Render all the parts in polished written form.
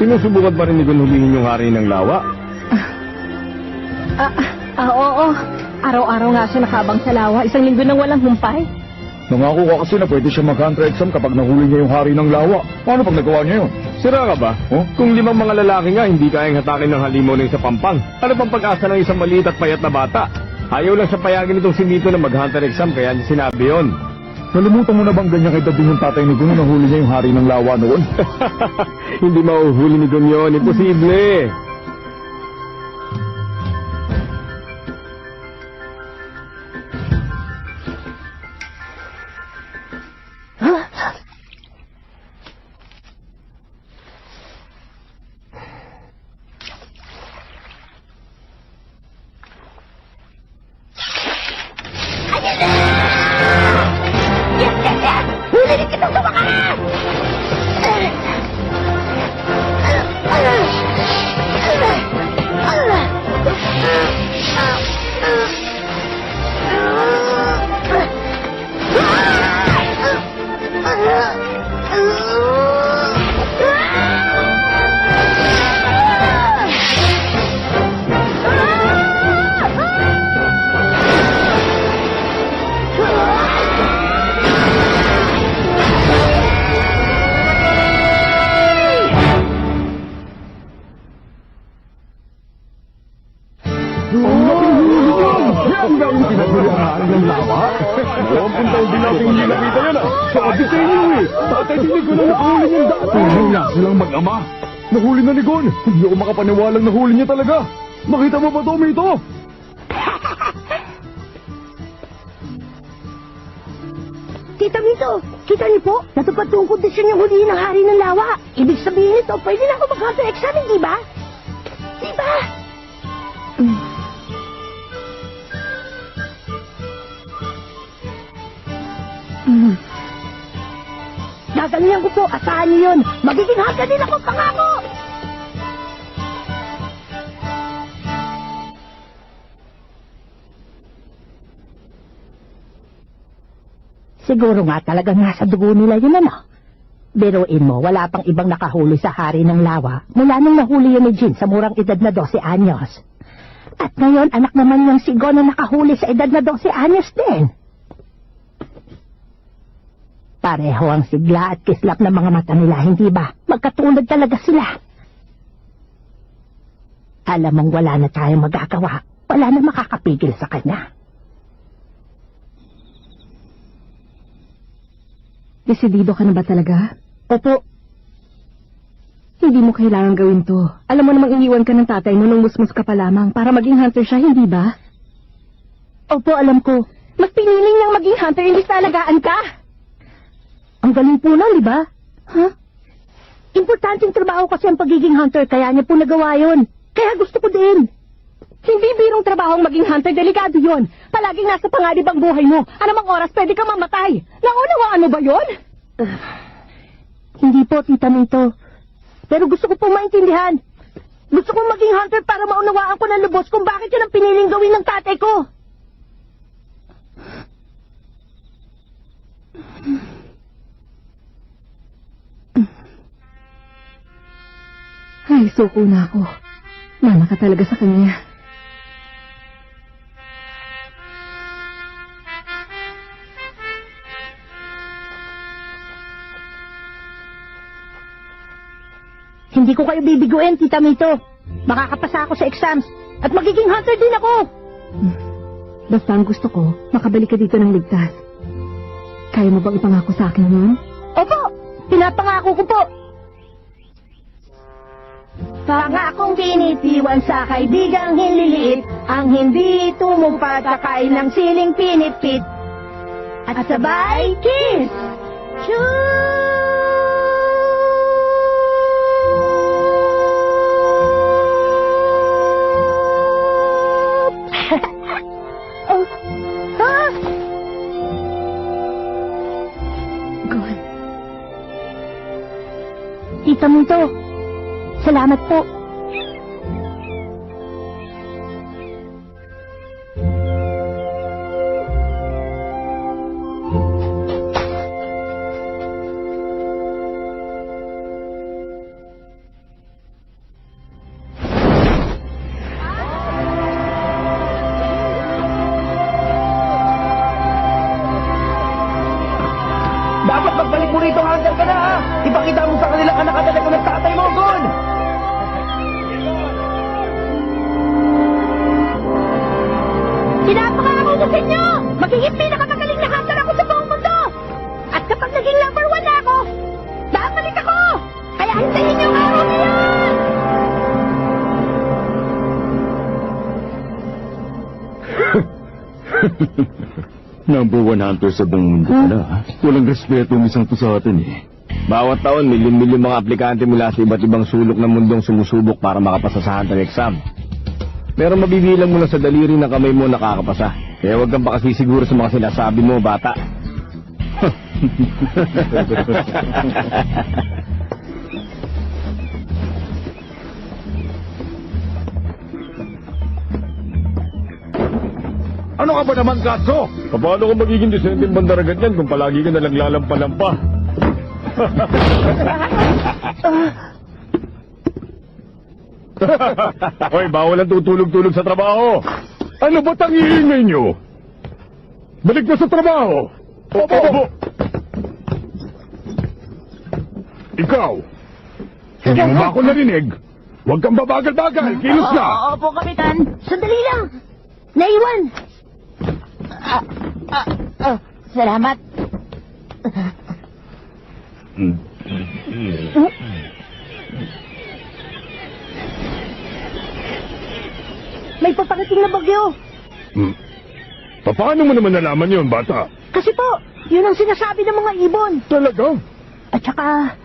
Sinusubukan pa rin ni Gun hulihin yung hari ng lawa. Oo. Araw-araw nga siya nakabang sa lawa. Isang linggo nang walang humpay. Nangako ka kasi na pwede siya mag-hunter exam kapag nahuli niya yung hari ng lawa. Paano pag nagawa niya yun? Sira ka ba? Oh? Kung 5 mga lalaki nga, hindi kayang hatakin ng halimaw ng isang pampang. Ano pang pag-asa ng isang maliit at payat na bata? Ayaw lang siya payagin itong si Mito na mag-hunter exam, kaya niya sinabi yun. Nalimutan mo na bang ganyan edad din yung tatay ni Gun na nahuli niya yung hari ng lawa noon? Hindi mauhuli ni Gun yun. Imposible. Silang mag-ama. Nahuli na ni Gun. Hindi ako makapaniwalang nahuli niya talaga. Nakita mo ba ito, Mito? Tita Mito, kita niyo po, natupad po ang kondisyon yung hulihin ng hari ng lawa. Ibig sabihin nito, pwede na ako mag-hunter exam, di ba? Di ba? Gagalingan ko po, asahan niyo yun. Magiging hunter din ako, pangako! Siguro nga talagang nasa dugo nila yun, ano? Biruin mo, wala pang ibang nakahuli sa hari ng lawa mula nung nahuli yun ni Jin sa murang edad na 12 anyos. At ngayon, anak naman yung si Gon na nakahuli sa edad na 12 anyos din. Pareho ang sigla at kislap ng mga mata nila, hindi ba? Magkatulad talaga sila. Alam mong wala na tayong magagawa. Wala na makakapigil sa kanya. Desidido ka na ba talaga? Opo. Hindi mo kailangan gawin to. Alam mo namang iniwan ka ng tatay mo nung musmus ka pa lamang para maging hunter siya, hindi ba? Opo, alam ko. Mas piniling niyang maging hunter, hindi talagaan ka. Ang galing po nun, di ba? Huh? Importanteng trabaho kasi ang pagiging hunter, kaya niya po nagawa yun. Kaya gusto ko din. Hindi birong trabaho ang maging hunter, delikado yun. Palaging nasa panganib ang buhay mo. Anumang oras pwede kang mamatay. Naunawaan mo ba yun? Hindi po, Tita Mito. Pero gusto ko pong maintindihan. Gusto kong maging hunter para maunawaan ko ng lubos kung bakit yun ang piniling gawin ng tatay ko. Ay, suko na ako. Mana ka talaga sa kanya. Hindi ko kayo bibiguin, Tita Mito. Makakapasa ako sa exams at magiging hunter din ako. Basta ang gusto ko, makabalik ka dito ng ligtas. Kaya mo bang ipangako sa akin yun? Opo! Pinapangako ko po! Pangakong binitiwan sa kaibigang hinliliit, ang hindi tumupad kakain ng siling pinipit. At sabay, kiss! Oh, ha? God. Tita Mito, salamat po. Dapat magbalik mo rito, Hunter ka na, ha? Ipakita mo sa kanila anak ka talaga ng tatay mo, Gon! Pinapangako ko sa inyo! Magiging pinakamagaling na hunter ako sa buong mundo! At kapag naging number 1 na ako, babalik ako! Kaya hintayin niyo ang araw na yun! Number 1 hunter sa buong mundo pala, ha? Walang respeto ang isang to sa atin, eh. Bawat taon, milyon-milyon mga aplikante mula sa iba't ibang sulok ng mundong sumusubok para makapasa sa hunter exam. Pero mabibilang mo lang sa daliri ng kamay mo nakakapasa. Kaya huwag kang makasisiguro sa mga sinasabi mo, bata. Ano ka ba naman, Katso? Paano ka magiging disenteng bandaragat yan kung palagi ka nalang lalampa-lampa? Hoy, bawal ang tutulog-tulog sa trabaho. Ano ba tang iingay nyo? Balik na sa trabaho! Opo! Ikaw! Hindi mo ba ako narinig? Huwag kang babagal-bagal! Kilos na! Opo, Kapitan. Sandali lang. Naiwan. Salamat. May paparating na bagyo. Paano mo naman nalaman yun, bata? Kasi po, yun ang sinasabi ng mga ibon. Talaga? At saka...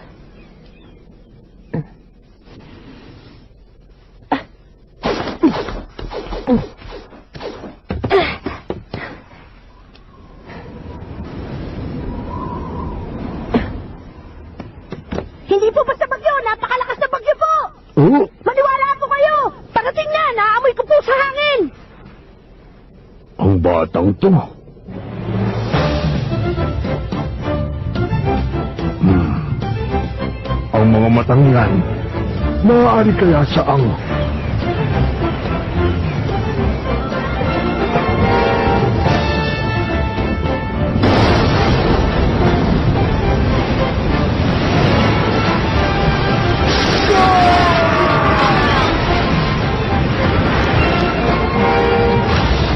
Hindi po basta bagyo, napakalakas na bagyo po! Oo? Maniwala po kayo! Parating na, naamoy ko po sa hangin! Ang batang to. Ang mga matang yan, maaari kaya saang...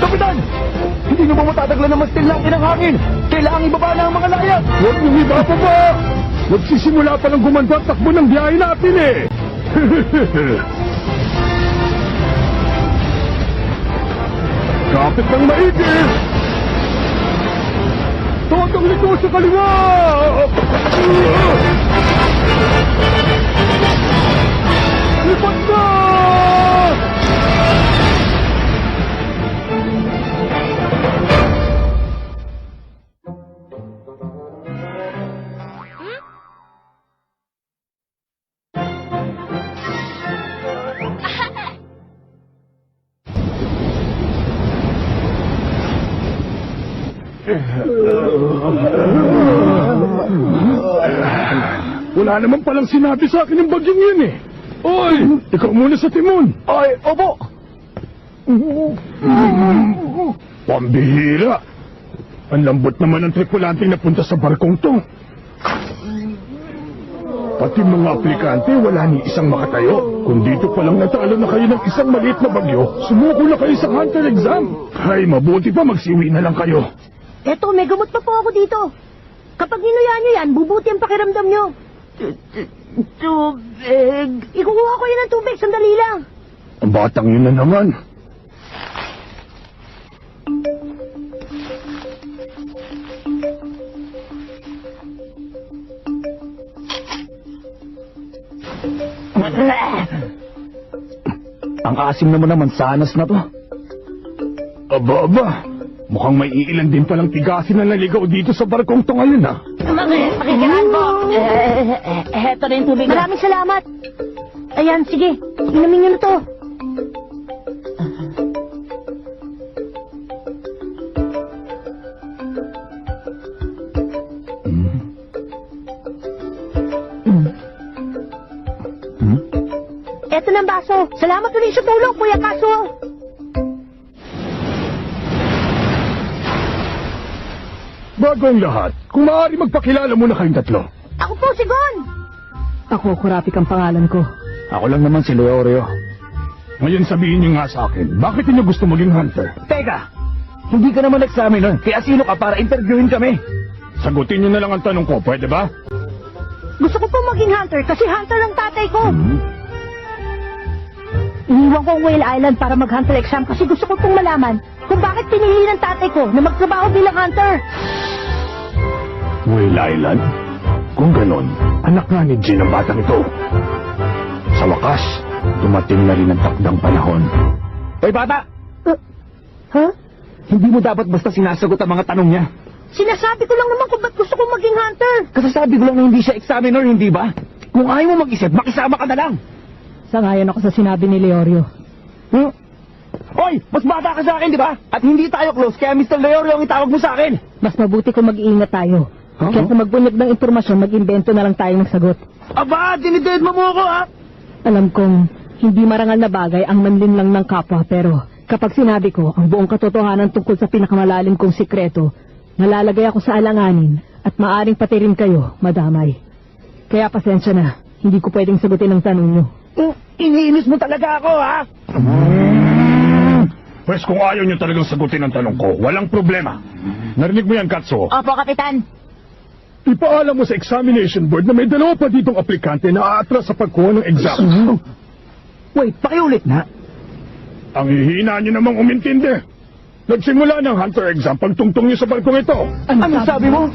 Kapitan! Hindi nyo ba matataglan ng mastil lang ng hangin? Kailangang ibaba na ang mga layat! Huwag niyong ibaba ba? Nagsisimula pa lang gumanda at takbo ng biyahe natin eh! Kapit ng maigi! Totong liko sa kaliwa! Lipat na! Wala naman palang sinabi sa akin ng bagyong yun eh. Oy! Ikaw muna sa timon. Ay, opo! Pambihira. Ang lambot naman ng tripulanteng napunta sa barkong to. Pati mga aplikante, wala ni isang makatayo. Kung dito palang natalo na kayo ng isang maliit na bagyo, sumuko na kayo sa hunter exam. Ay, mabuti pa magsiwi na lang kayo. Eto, may gamot pa po ako dito. Kapag ninuya nyo yan, bubuti ang pakiramdam nyo. Tubig. Ikukuha ko yun ng tubig, sandali lang. Ang batang yun na naman. Ang asim naman sanas na to. Aba. Mukhang may iilan din palang tigasin na naligaw dito sa barkong to ngayon, ha? Pakikiraan po. Eto na yung tubig. Maraming salamat. Ayan, sige. Inumin nyo na to. Eto na ang baso. Salamat ulit sa tulong, Kuya Kaso. Bago ang lahat, kung maaari magpakilala muna kayong tatlo. Ako po si Gon! Ako, Kurapik ang pangalan ko. Ako lang naman si Leorio. Ngayon sabihin niyo nga sa akin, bakit niyo gusto maging hunter? Teka! Hindi ka naman examiner, kaya sino ka para interviewin kami? Sagutin niyo na lang ang tanong ko, pwede ba? Gusto ko po maging hunter kasi hunter ang tatay ko. Iniwan ko ang Whale Island para mag-hunter exam kasi gusto ko pong malaman kung bakit pinili ng tatay ko na magtrabaho bilang hunter. Whale Island? Kung ganon, anak nga ni Jin ang batang ito. Sa wakas, dumating na rin ang takdang panahon. Hoy bata! Huh? Hindi mo dapat basta sinasagot ang mga tanong niya. Sinasabi ko lang naman kung ba't gusto kong maging hunter. Kasasabi ko lang na hindi siya examiner, hindi ba? Kung ayaw mo mag-isip, makisama ka na lang. Sangayon ako sa sinabi ni Leorio. Hoy, mas bata ka sa akin, di ba? At hindi tayo close, kaya Mr. Leorio ang itawag mo sa akin. Mas mabuti kung mag-iingat tayo. Kaya kung magbunyag ng impormasyon, mag-imbento na lang tayo ng sagot. Aba, dinided mo ako, ha? Alam kong hindi marangal na bagay ang manlinlang ng kapwa, pero kapag sinabi ko ang buong katotohanan tungkol sa pinakamalalim kong sikreto, nalalagay ako sa alanganin at maaring pati rin kayo madamay. Kaya pasensya na, hindi ko pwedeng sagutin ang tanong nyo. Iniinis mo talaga ako, ha? Pwes kung ayaw niyo talagang sagutin ang tanong ko, walang problema. Narinig mo yan, Katso? Opo, Kapitan. Ipaalam mo sa examination board na may dalawa pa ditong aplikante na aatras sa pagkuha ng exam. Wait, pakiulit na. Ang hihina niyo namang umintindi. Nagsimula ng hunter exam pagtungtong niyo sa barkong ito. Ano sabi mo?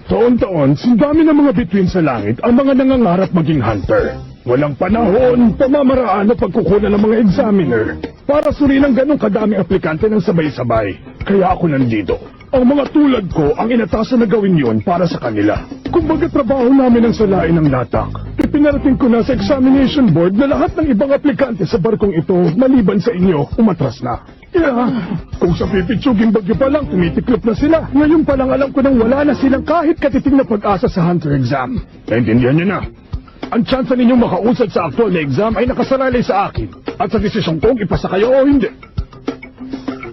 Taon-taon, sindami ng mga bituin sa langit ang mga nangangarap maging hunter. Walang panahon, pamamaraan o pagkukunan ng mga examiner para suriin ang ganong kadaming aplikante ng sabay-sabay. Kaya ako nandito. Ang mga tulad ko ang inatasan na gawin yon para sa kanila. Kumbaga trabaho namin ang salain ng latak. Ipinarating ko na sa examination board na lahat ng ibang aplikante sa barkong ito, maliban sa inyo, umatras na. Kung sa pipitsuging bagyo pa lang, tumitiklop na sila. Ngayon pa lang alam ko nang wala na silang kahit katiting na pag-asa sa hunter exam. Naintindihan niyo na. Ang tsansa ninyong makausad sa actual na exam ay nakasalalay sa akin at sa desisyon kong ipasa kayo o hindi.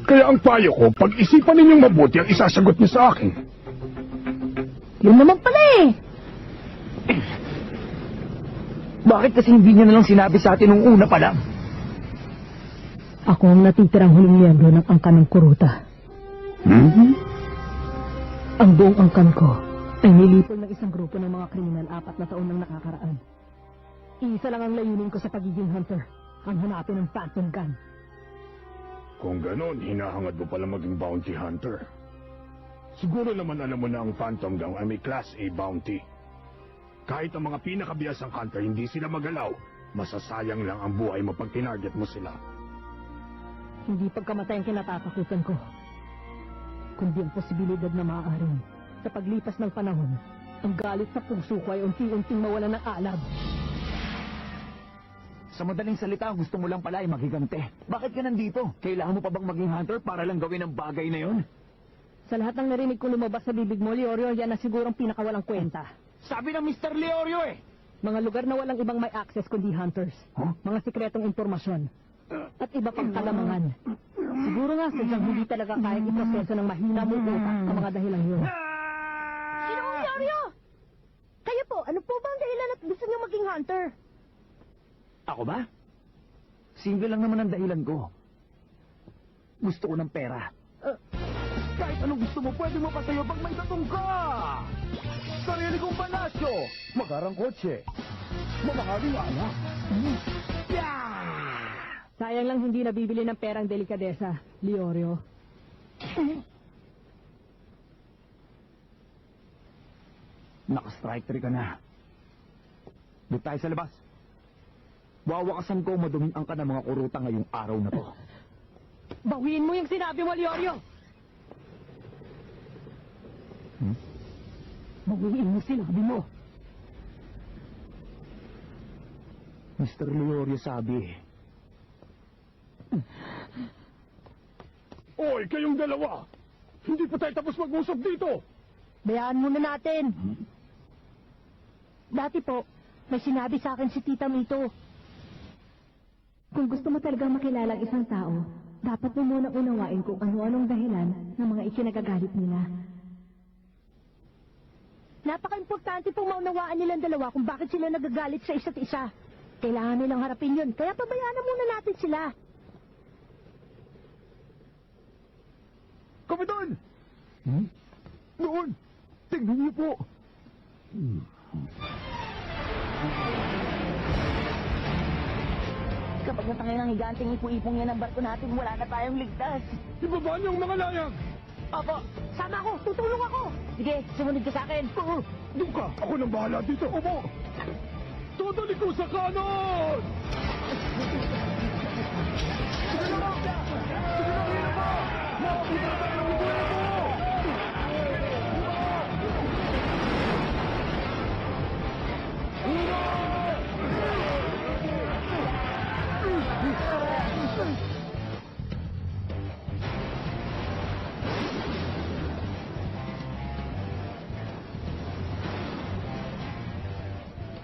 Kaya ang payo ko, pag-isipan ninyong mabuti ang isasagot niyo sa akin. Yun naman pala eh. Bakit kasi hindi niya nalang sinabi sa atin nung una pa lang? Ako ang natitirang huling miyembro ng angkan ng kuruta. Ang buong angkan ko ay nilipol ng isang grupo ng mga kriminal 4 na taon nang nakakaraan. Isa lang ang layunin ko sa pagiging hunter, ang hanapin ng Phantom Gun. Kung ganon, hinahangad mo pala maging bounty hunter. Siguro naman alam mo na ang Phantom Gun ay may Class A bounty. Kahit ang mga pinakabiyasang hunter hindi sila magalaw, masasayang lang ang buhay mo pag tinarget mo sila. Hindi pagkamatay ang kinatatakutan ko, kundi ang posibilidad na maaaring sa paglipas ng panahon, ang galit sa puso ko ay unti-unting mawala ng alab. Sa madaling salita, gusto mo lang pala ay maghigante. Bakit ka nandito? Kailangan mo pa bang maging hunter para lang gawin ang bagay na yon? Sa lahat ng narinig ko lumabas sa bibig mo, Leorio, yan na sigurong pinakawalang kwenta. Sabi ng Mr. Leorio eh! Mga lugar na walang ibang may access kundi hunters. Mga sikretong impormasyon. At iba pang kalamangan. Siguro nga sadyang hindi talaga kaya iproseso ng mahina mong utak ang mga dahilang yun. Sinong Leorio? Kayo po, ano po ba ang dahilan at gusto niyo maging hunter? Ako ba? Single lang naman ang dahilan ko. Gusto ko ng pera. Kahit anong gusto mo, pwede mo pa sa'yo pag may tatong ka! Sarili kong palasyo! Magarang kotse! Mamahaling anak! Sayang lang hindi nabibili ng perang delikadesa, Leorio. Naka-strike 3 ka na. Doon tayo sa labas. Wawakasan ko maduming ang ka ng mga kuruta ngayong araw na to. Bawiin mo yung sinabi mo, Leorio! Bawiin mo sinabi mo! Mr. Leorio sabi, Oy, kayong dalawa! Hindi pa tayo tapos mag-usap dito! Bayaan muna natin. Dati po, may sinabi sa akin si Tita Mito. Kung gusto mo talagang makilala ang isang tao, Dapat mo munang unawain kung ano-anong dahilan ng mga ikinagagalit nila. Napaka-importante pong maunawaan nilang dalawa kung bakit sila nagagalit sa isa't isa. Kailangan nilang harapin yun, kaya pabayaan na muna natin sila. Kapitan! Doon! Tignan niyo po! Kapag natangay ng higanting ipo-ipong yan ang barko natin, wala na tayong ligtas. Ibaba niyo ang mga layag! Opo, sama ako, tutulong ako. Sige, sumunod ka sa akin. Doon ka! Ako nang bahala dito! Opo! Todo liko sa kanon!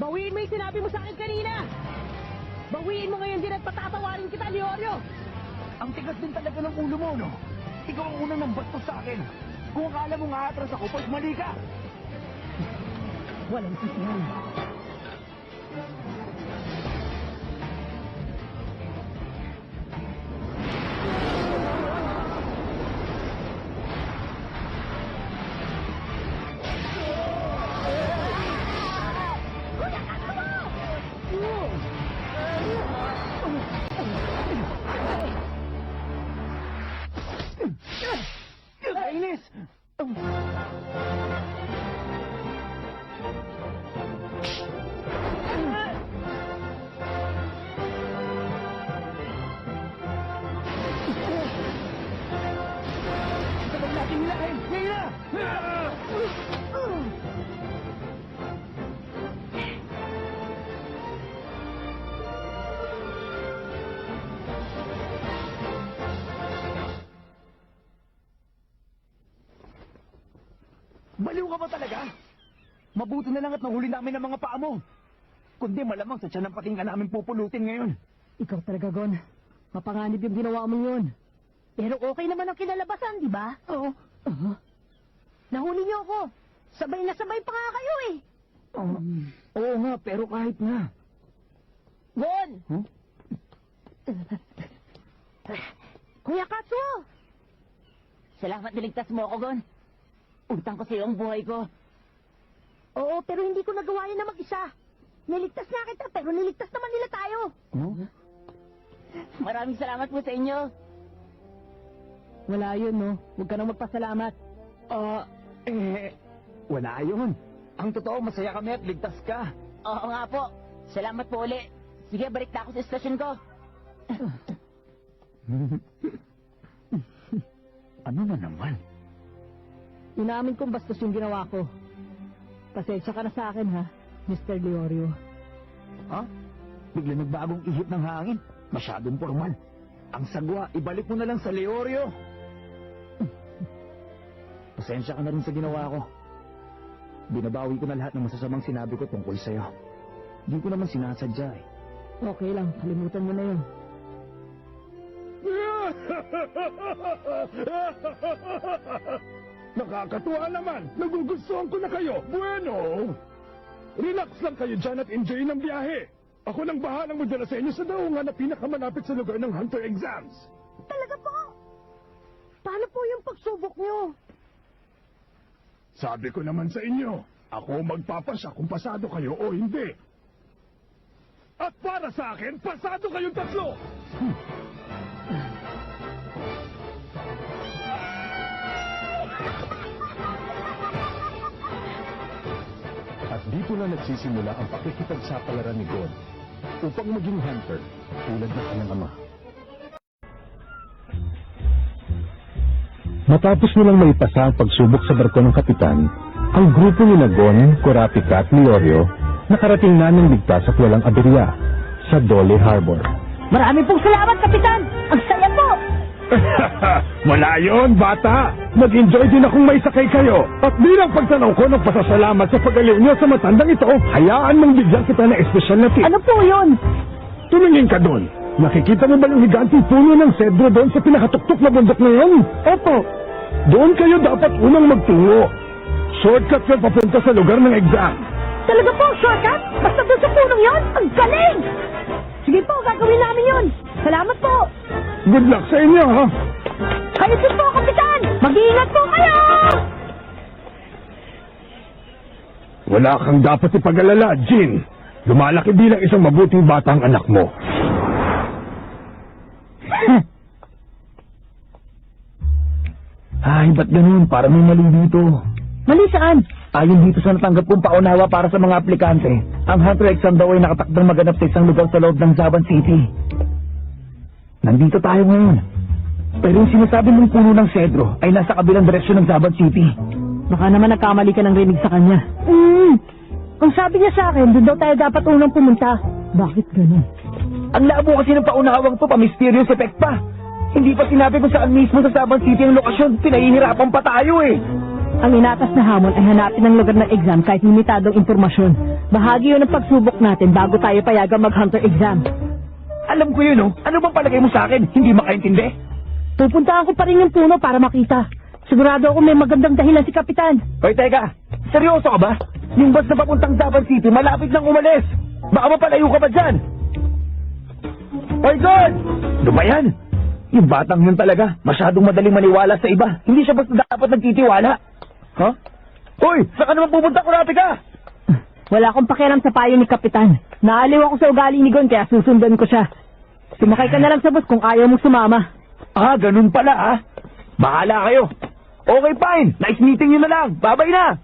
Bawiin mo yung sinabi mo sa akin kanina. Bawiin mo ngayon din at patatawarin kita, Leorio. Ang tigas din talaga ng ulo mo, no? Ikaw ang unang nang bastos sa akin. Kung akala mo nga atras ako, pag mali ka! Walang sisihan. Kainis! Sabag natin nilahin! Ngayon na! Baliw ka ba talaga? Mabuti na lang at nahuli namin ang mga paa mo. Kundi malamang sa tiyan ng pating ka namin pupulutin ngayon. Ikaw talaga, Gon. Mapanganib yung ginawa mo yun. Pero okay naman ang kinalabasan, di ba? Oo. Nahuli niyo ako. Sabay na sabay pa nga kayo eh. Oo nga, pero kahit na. Gon! Huh? Kuya Katsuo! Salamat niligtas mo ako, Gon. Utang ko sa iyo ang buhay ko. Oo, pero hindi ko nagawa yan na mag-isa. Niligtas na kita, pero niligtas naman nila tayo. Huh? Maraming salamat po sa inyo. Wala yun, no? Huwag ka nang magpasalamat. Wala yun. Ang totoo, masaya kami at ligtas ka. Oo nga po. Salamat po uli. Sige, balik na ako sa estasyon ko. Ano na naman? Inamin kong bastos yung ginawa ko. Pasensya ka na sa akin, ha, Mr. Leorio. Ha? Bigla nagbagong ihip ng hangin. Masyadong formal. Ang sagwa, ibalik mo na lang sa Leorio. Pasensya ka na rin sa ginawa ko. Binabawi ko na lahat ng masasamang sinabi ko tungkol sa'yo. Hindi ko naman sinasadya eh. Okay lang, kalimutan mo na yun. Nakakatuwa naman! Nagugustuhan ko na kayo! Bueno! Relax lang kayo dyan at enjoy ng biyahe! Ako nang bahalang magdala sa inyo sa daungan na pinakamalapit sa lugar ng Hunter exams! Talaga po? Paano po yung pagsubok niyo? Sabi ko naman sa inyo, ako magpapasya kung pasado kayo o hindi. At para sa akin, pasado kayong tatlo! At dito na nagsisimula ang pakikipagsapalaran ni God upang maging hunter tulad ng kanyang ama. Matapos nilang maipasa ang pagsubok sa barko ng kapitan, ang grupo ni Gon, Kurapika at Leorio nakarating na ng ligtas at walang aberya sa Dole Harbor. Marami pong salamat, Kapitan! Ang saya po! Wala yun, bata! Mag-enjoy din akong may sakay kayo. At bilang pagtanaw ko ng pasasalamat sa pag-aliw niyo sa matandang ito, hayaan mong bigyan kita ng espesyal na tip. Ano po yun? Tumingin ka doon. Nakikita mo ba yung higanteng puno ng sedro doon sa pinakatuktok na bundok na yun? Opo. Doon kayo dapat unang magtungo. Shortcut ka papunta sa lugar ng exam. Talaga po, shortcut? Basta doon sa punong yon? Ang galing! Sige po, gagawin namin yun. Salamat po. Good luck sa inyo, ha? Kayo din po, Kapitan. Mag-iingat po kayo! Wala kang dapat ipag-alala, Jean. Lumalaki bilang isang mabuting bata ang anak mo. Ay, ba't ganun? Para may mali dito. Mali saan? Ayon dito sa natanggap kong paunawa para sa mga aplikante, ang Hunter exam daw ay nakatakdang maganap sa isang lugar sa loob ng Zaban City. Nandito tayo ngayon. Pero yung sinasabi mong puno ng sedro ay nasa kabilang direksyon ng Zaban City. Baka naman nagkamali ka ng rinig sa kanya. Ang sabi niya sa akin, doon daw tayo dapat unang pumunta. Bakit ganun? Ang labo kasi ng paunawang to, pa-mysterious effect pa. Hindi pa sinabi kung saan mismo sa Zaban City ang lokasyon. Pinahihirapan pa tayo eh. Ang inatas na hamon ay hanapin ang lugar ng exam kahit limitadong impormasyon. Bahagi yun ng pagsubok natin bago tayo payagang mag-hunter exam. Alam ko yun, oh. Ano bang palagay mo sa akin? Hindi makaintindi? Pupuntahan ko pa rin yung puno para makita. Sigurado ako may magandang dahilan si Kapitan. Hoy, teka. Seryoso ka ba? Yung bus na papuntang Zaban City, malapit nang umalis. Baka mapalayo ka pa dyan. Hoy, God! Ano ba yan? Yung batang yun talaga, masyadong madaling maniwala sa iba. Hindi siya basta dapat nagtitiwala. Ha? Hoy, saan ka naman pupunta, Kurapika ka? Wala akong pakialam sa payo ni Kapitan. Naaliw ako sa ugali ni Gon kaya susundan ko siya. Sumakay ka na lang sa bus kung ayaw mong sumama. Ah, ganun pala ah. Bahala kayo. Okay, fine. Nice meeting nyo na lang. Babay na.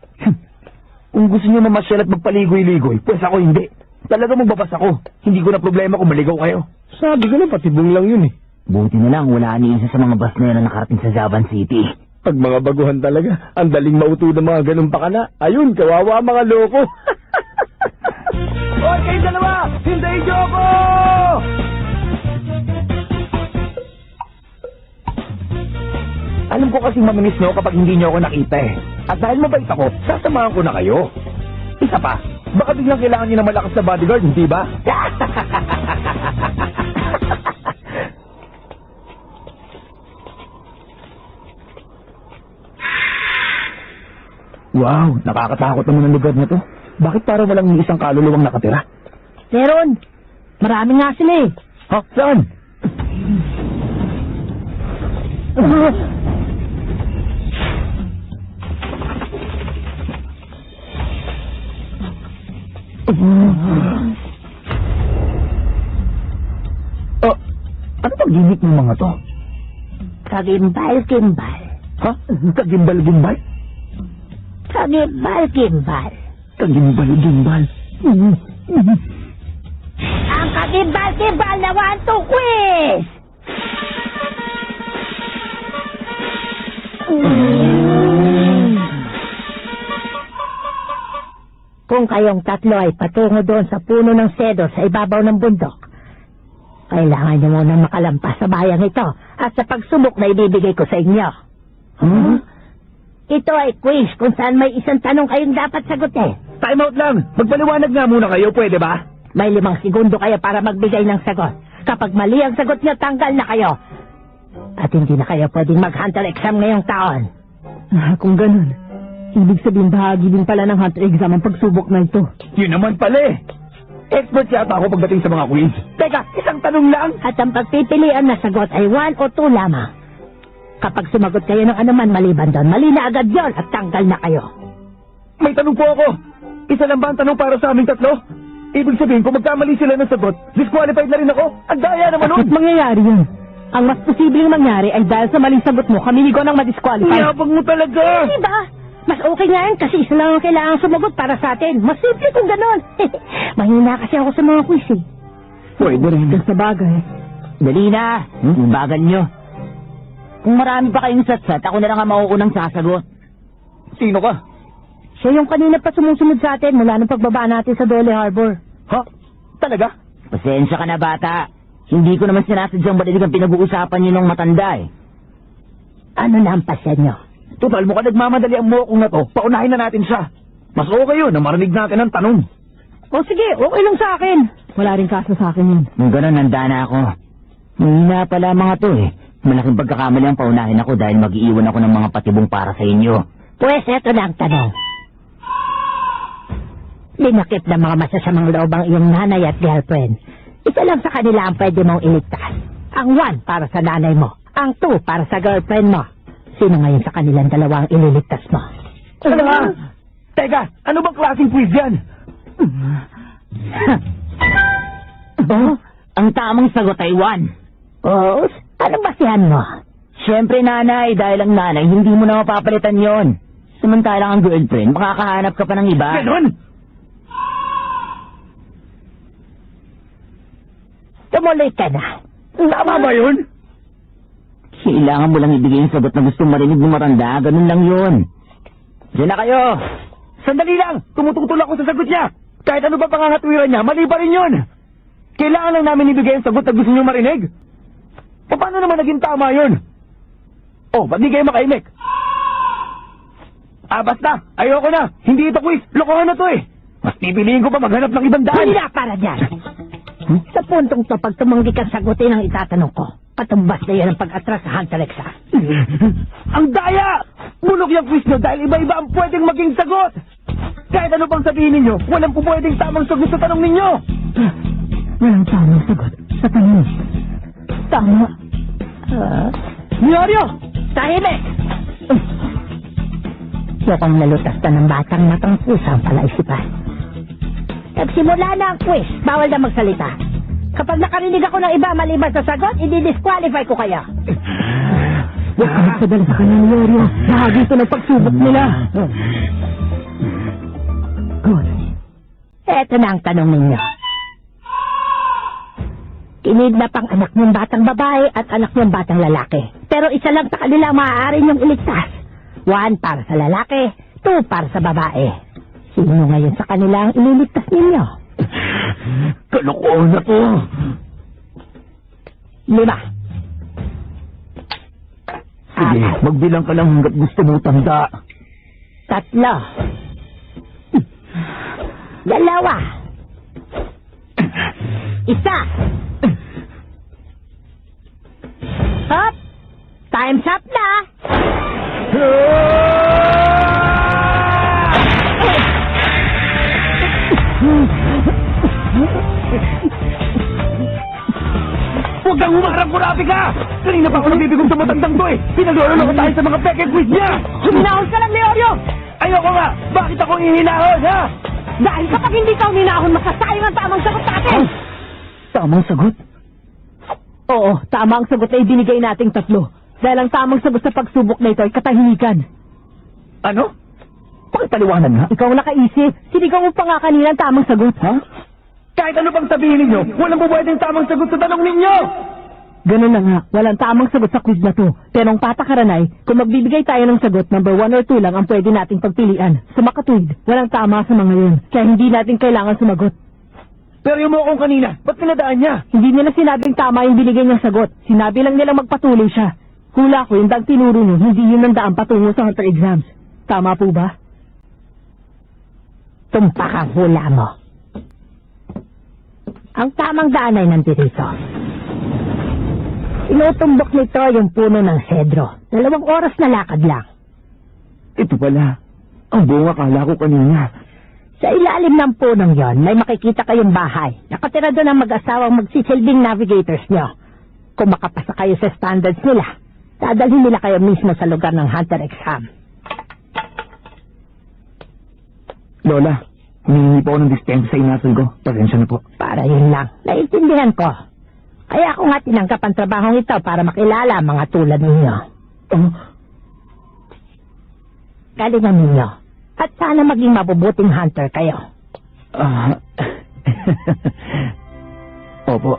Kung gusto nyo mamasyal at magpaligoy-ligoy, pues ako hindi. Talaga magbabas ako. Hindi ko na problema kung maligaw kayo. Sabi ko na, patibong lang yun eh. Buti na lang, wala ni isa sa mga bus na yun na nakarating sa Zaban City. Pag mga baguhan talaga, ang daling mauto ng mga ganun pakana. Ayun, kawawa mga loko. Hoy, kayo dalawa! Hintayin niyo ako! Alam ko kasing maminis nyo kapag hindi nyo ako nakita eh. At dahil mabait ako, sasamahan ko na kayo. Isa pa, baka biglang kailangan nyo ng malakas na bodyguard, hindi ba? Wow, nakakatakot naman ang lugar na to. Bakit parang walang isang kaluluwang nakatira? Meron. Marami nga sila eh. Ha? Saan? Ano bang gimmick ng mga to? Kagimbal-gimbal. Ha? Kagimbal-gimbal? Kagimbal-gimbal. Kagimbal-gimbal? Ang kagimbal-gimbal na one-two quiz! Kung kayong tatlo ay patungo doon sa puno ng sedo sa ibabaw ng bundok, kailangan niyo muna makalampas sa bayang ito at sa pagsubok na ibibigay ko sa inyo. Huh? Ito ay quiz kung saan may isang tanong kayong dapat sagutin. Time out lang! Magpaliwanag nga muna kayo, pwede ba? May 5 segundo kayo para magbigay ng sagot. Kapag mali ang sagot niyo, tanggal na kayo. At hindi na kayo pwedeng mag-hunter exam ngayong taon. Kung ganun, ibig sabihin bahagi din pala ng hunter exam ang pagsubok na ito. Yun naman pala eh! Expert yata ako pagdating sa mga quiz. Teka, isang tanong lang! At ang pagpipilian na sagot ay 1 o 2 lamang. Kapag sumagot kayo ng anuman maliban doon, mali na agad yon at tanggal na kayo. May tanong po ako! Isa lang ba ang tanong para sa aming tatlo? Ibig sabihin, kung magkamali sila ng sagot, disqualified na rin ako? Ang daya naman nun! Bakit mangyayari yun? Ang mas posibleng mangyari ay dahil sa maling sagot mo, kami ni Gon ang ma-disqualify. Yabang mo talaga! Diba? Mas okay nga yan kasi isa lang ang kailangang sumagot para sa atin. Mas simple kung ganon. Mahina kasi ako sa mga quiz eh. Pwede rin. Sa bagay. Dali na. Bagal nyo. Kung marami pa kayong satsat, ako na lang ang mauunang sasagot. Sino ka? Siya yung kanina pa sumusunod sa atin mula nung pagbaba natin sa Dole Harbor. Ha? Talaga? Pasensya ka na, bata. Hindi ko naman sinasadyang balilig ang pinag-uusapan nyo nung matanda eh. Ano na ang pasya nyo? Total, mukhang nagmamadali ang mokong na to. Paunahin na natin siya. Mas okay yun na marinig natin ang tanong. O sige, okay lang sa akin. Wala rin kaso sa akin yun. Kung gano'n, handa na ako. Mahina pala mga to eh. Malaking pagkakamali ang paunahin ako dahil mag-iiwan ako ng mga patibong para sa inyo. Pues, eto na ang tanong. Linakip na mga masasamang loob ang iyong nanay at girlfriend. Isa lang sa kanila ang pwede mong iligtas. Ang 1 para sa nanay mo. Ang 2 para sa girlfriend mo. Sino ngayon sa kanilang dalawa ang ililigtas mo? Teka, ano bang klaseng quiz yan? Oh, ang tamang sagot ay 1. Oh, anong basihan mo? Siyempre nanay, dahil ang nanay, hindi mo na mapapalitan yon. Samantalang ang girlfriend, makakahanap ka pa ng iba. Ganon! Tumuloy ka na. Tama ba yun? Kailangan mo lang ibigay yung sagot na gusto marinig ng matanda. Ganun lang yun. Diyan na kayo. Sandali lang! Tumututol ako sa sagot niya! Kahit ano ba pangangatwiran niya, mali pa rin yun! Kailangan lang namin ibigay ang sagot na gusto niyo marinig. Paano naman naging tama yun? Oh, ba't di kayo makaimik? Basta! Ayoko na! Hindi ito quiz! Lokohan na to eh! Mas pipiliin ko pa maghanap ng ibang daan! Wala para dyan. Sa puntong to, pag tumanggi ka sagutin ang itatanong ko, patumbas na yan ang pag-atras sa Hunter Exam. Ang daya! Bulok yung quiz nyo dahil iba-iba ang pwedeng maging sagot! Kahit ano pang sabihin ninyo, walang po pwedeng tamang sagot sa tanong ninyo! Walang tamang sagot sa tanong. Tama. Diaryo! Tahimik! Mukhang nalutas na ng batang matang pusang palaisipan. Nagsimula na ang quiz, bawal na magsalita. Kapag nakarinig ako ng iba maliban sa sagot, i-disqualify ko kayo. Huwag ka magpadala sa kanya ni Yorio. Bahagi ito ng pagsubok nila. Good. Eto na ang tanong ninyo. Kinidnap ang anak niyong batang babae at anak niyong batang lalaki. Pero isa lang sa kanila maaari niyong iligtas. 1 para sa lalaki, 2 para sa babae. Sino ngayon sa kanila ang ililigtas ninyo? Kalokohan na to! 5. Sige, magbilang ka lang hanggat gusto mo tanda. 3. 2. 1. Hop! Time's up na! Huwag kang humarap, Kurapi ka! Kanina pa ako nabibigong sa matandang to eh! Pinag-lolo tayo sa mga peke quiz niya! Huminahon ka lang, Leorio! Ayoko nga! Bakit ako hihinahon, ha? Dahil kapag hindi ka huminahon, makasayang ang tamang sagot natin! Tamang sagot? Oo, tama ang sagot na ibinigay nating 3. Dahil ang tamang sagot sa pagsubok na ito ay katahimikan. Ano? Pakipaliwanag nga. Ikaw nakaisip. Sinigaw mo pa nga kanina ang tamang sagot. Ha? Kahit ano pang sabihin ninyo, walang pwedeng tamang sagot sa tanong ninyo! Ganun na nga, walang tamang sagot sa quiz na to. Pero ang patakaran ay, kung magbibigay tayo ng sagot, number 1 or 2 lang ang pwede nating pagpilian. Sa makatuwid, walang tama sa mga yun. Kaya hindi natin kailangan sumagot. Pero yung mo akong kanina, ba't pinadaan niya? Hindi nila sinabing tama yung binigay niyang sagot. Sinabi lang nilang magpatuloy siya. Hula ko, yung daang tinuro niyo, hindi yun ang daan patungo sa Hunter exams. Tama po ba? Tumpak ang hula mo. Ang tamang daan ay nandito. Inutumbok nito yung puno ng sedro. 2 oras na lakad lang. Ito pala. Ang buong akala ko kanina. Sa ilalim ng punong yon, may makikita kayong bahay. Nakatira doon ang mag-asawang magsisilbing navigators nyo. Kung makapasa kayo sa standards nila, dadalhin nila kayo mismo sa lugar ng Hunter exam. Lola, humihingi po ako ng dispensa sa inasal ko. Pasensya na po. Para yun lang. Naiintindihan ko. Kaya ako nga tinanggap ang trabahong ito para makilala mga tulad ninyo. Oh, Galingan ninyo. At sana maging mabubuting hunter kayo. Opo.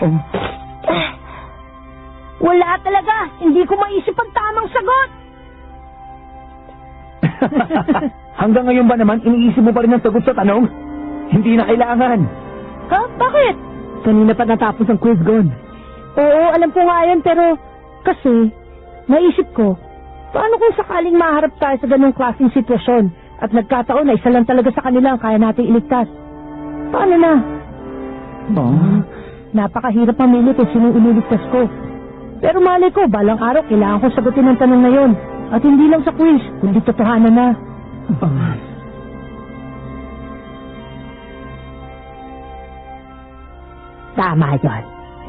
Oh. Wala talaga. Hindi ko maisip ang tamang sagot. Hanggang ngayon ba naman, iniisip mo pa rin ang sagot sa tanong? Hindi na kailangan. Ha? Bakit? Kanina pa natapos ang quiz, Gon. Oo, alam ko nga yan, pero kasi, naisip ko, paano kung sakaling maharap tayo sa ganong klaseng sitwasyon? At nagkataon na isa lang talaga sa kanila ang kaya nating iligtas. Paano na? Napakahirap mamili kung sinong ililigtas ko. Pero malay ko, balang araw kailangan ko sagutin ang tanong na yon. At hindi lang sa quiz, kundi totohanan na. Tama yun.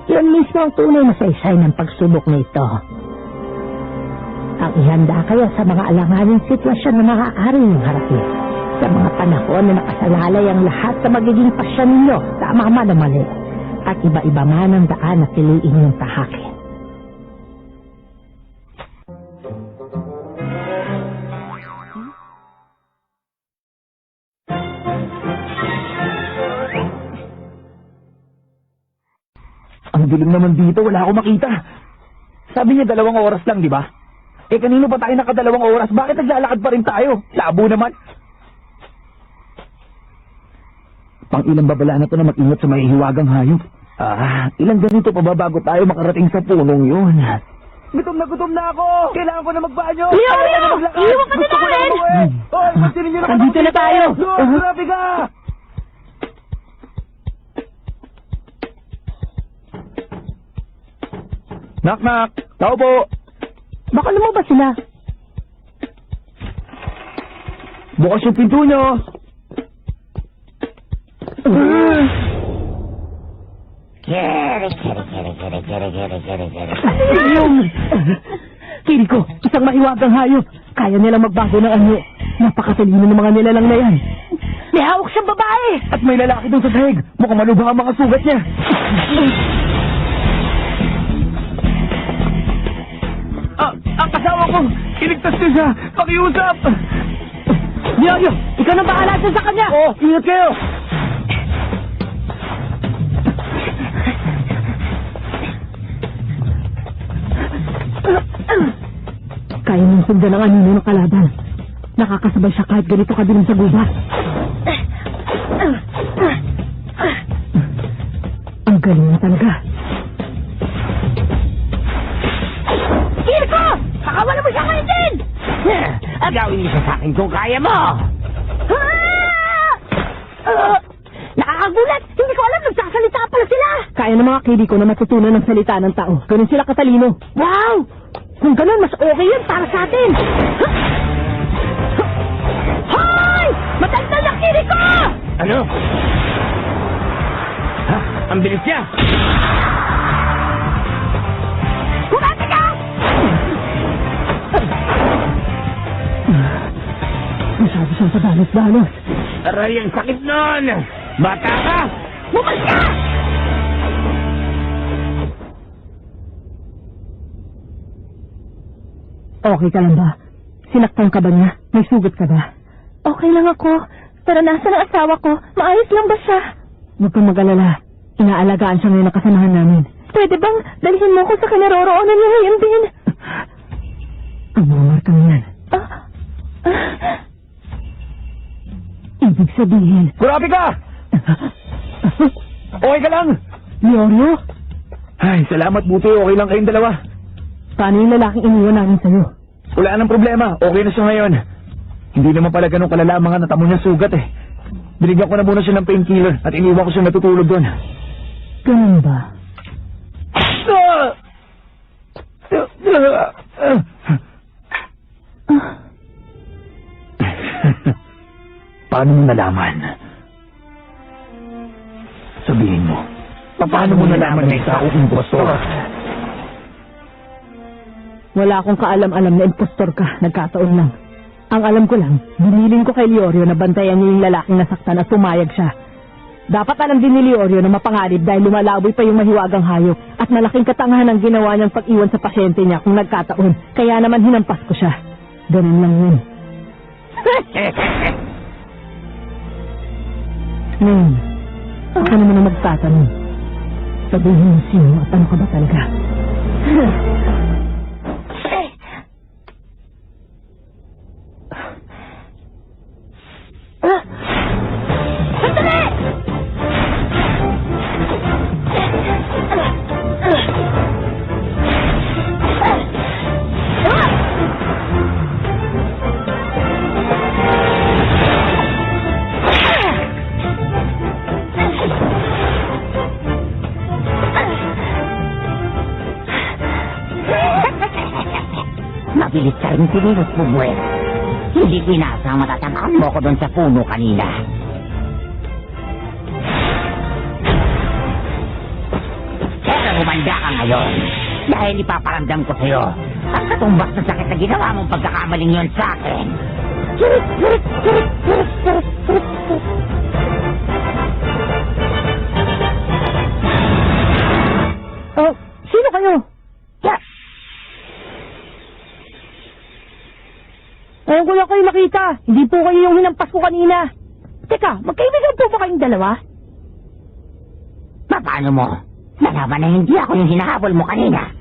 Yun mismo ang tunay na saysay ng pagsubok na ito. Ang ihanda kayo sa mga alanganing sitwasyon na maaari yung harapin. Sa mga panahon na nakasalalay ang lahat sa magiging pasyon ninyo, tama man o mali. At iba-iba man ang daan na piliin yung tahakin. Ang dilim naman dito, wala akong makita. Sabi niya 2 oras lang, di ba? Eh kanino ba tayo naka 2 oras? Bakit naglalakad pa rin tayo? Labo naman. Pang ilang babala na to na mag-ingat sa mahihiwagang hayop. Ilang ganito pa ba bago tayo makarating sa punong yun? Gutom na ako! Kailangan ko na magbanyo! Leo! Iiwan ka na namin! Hoy, magsinin niyo na Nandito na tayo! Grabe ka! Knock! Tao po! Baka lumabas sila. Bukas yung pinto nyo! Kiriko, isang mahiwagang hayop. Kaya nilang magbago ng anyo. Napakatalino ng mga nilalang na yan. May hawak siyang babae! At may lalaki doon sa sahig. Mukhang malubha ang mga sugat niya. Ang asawa ko! Iligtas niyo siya! Pakiusap! Yoyo, ikaw na bahala dyan sa kanya! Oo, ingat kayo! Kaya mong sundan ang anino ng kalaban. Nakakasabay siya kahit ganito kadilim sa guba. Ang galing na talaga. Kiriko! Pakawala mo siya ngayon din! Agawin niyo siya sa akin kung kaya mo! Nakakagulat! Hindi ko alam, nagsasalita pala sila! Kaya ng mga Kiriko na matutunan ng salita ng tao. Ganun sila katalino. Wow! Kung ganun, mas okay yun para sa atin! Hoy! Matandang na Kiriko! Ano? Ha? Ang bilis niya! Kumati ka! Masyado siyang padalos-dalos. Aray, ang sakit nun! Bata ka! Bumas ka! Okay ka lang ba? Sinaktan ka ba niya? May sugat ka ba? Okay lang ako. Pero nasa ng asawa ko? Maayos lang ba siya? Huwag kang mag-alala. Inaalagaan siya ngayon ng kasamahan namin. Pwede bang dalhin mo ko sa kinaroroonan niya ngayon din? Ang mga markang yan. Ibig sabihin... Grabe ka! Okay ka lang? Leorio? Ay, salamat, buti okay lang kayong dalawa. Paano yung lalaking iniwan namin sa'yo? Wala nang problema, okay na siya ngayon. Hindi naman pala ganun kalala ang mga natamo niya sugat eh. Binigyan ko na muna siya ng painkiller at iniwan ko siya natutulog doon. Ganun ba? Paano mo nalaman? Sabihin mo. Paano mo nalaman na isa akong impostor? Wala akong kaalam-alam na impostor ka. Nagkataon lang. Ang alam ko lang, binilin ko kay Leorio na bantayan niya yung lalaking nasaktan at pumayag siya. Dapat alam din ni Leorio na mapangarib dahil lumalaboy pa yung mahiwagang hayop at malaking katangahan ang ginawa niyang pag-iwan sa pasyente niya kung nagkataon. Kaya naman hinampas ko siya. Ganun lang yun. Ngayon, ako naman ang magtatanong. Sabihin mo sino at ano ka ba talaga? Mabilis ka rin sinilos mo, Buwet. Hindi ko inaasang matatamaan mo ko doon sa puno kanina. Pero humanda ka ngayon. Dahil ipaparamdam ko sa'yo ang katumbas na sakit na ginawa mong pagkakamaling yun sa akin. Oh, sino kayo? Ngayon ko lang kayo nakita. Hindi po kayo yung hinampas ko kanina. Teka, magkaibigan po ba kayong dalawa? Paano mo? Nalaman na hindi ako yung hinahabol mo kanina.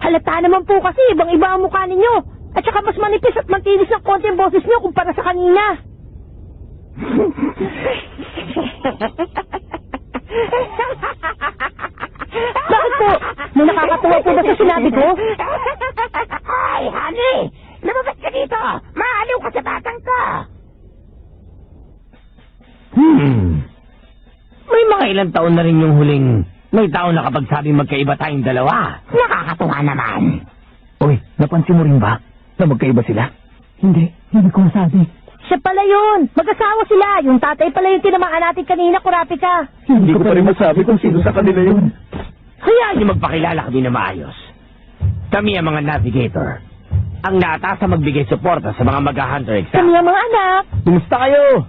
Halata naman po kasi ibang-iba ang mukha ninyo. At saka mas manipis at mantinis ng konti ang boses niyo kumpara sa kanina. Bakit po? May nakakatuwa po ba sa sinabi ko? Ay, honey! Lumabas ka dito! Maaliw ka sa batang ka! May mga ilang taon na rin yung huling may tao na kapag sabing magkaiba tayong dalawa. Nakakatuwa naman. Uy, napansin mo rin ba na magkaiba sila? Hindi ko masabi. Siya pala yun. Mag-asawa sila. Yung tatay pala yung tinamaan natin kanina, Kurapika. Hindi ko pa rin masabi kung sino sa kanila yun. Hayaan niyo magpakilala kami na maayos. Kami ang mga navigator. Ang naatasa magbigay suporta sa mga mag-hunter exam. Kami ang mga anak. Kumusta kayo?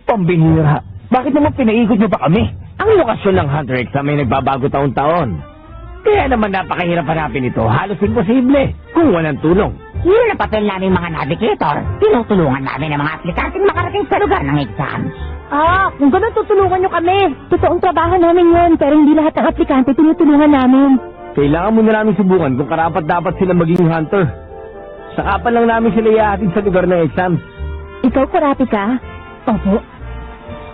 Pambihira. Bakit naman pinaikot niyo pa kami? Ang lokasyon ng hunter exam ay nagbabago taon-taon. Kaya naman napakahirap hanapin ito. Halos imposible kung walang tulong. Yun ang papel namin mga navigator. Tinutulungan namin ang mga aplikanteng makarating sa lugar ng exam. Kung gano'n tutulungan nyo kami. Totoong trabaho namin yun, pero hindi lahat ng aplikante tinutulungan namin. Kailangan muna namin subukan kung karapat dapat sila maging hunter. Saka pa lang namin sila ihahatid sa lugar ng exam. Ikaw, Kurapika? Opo.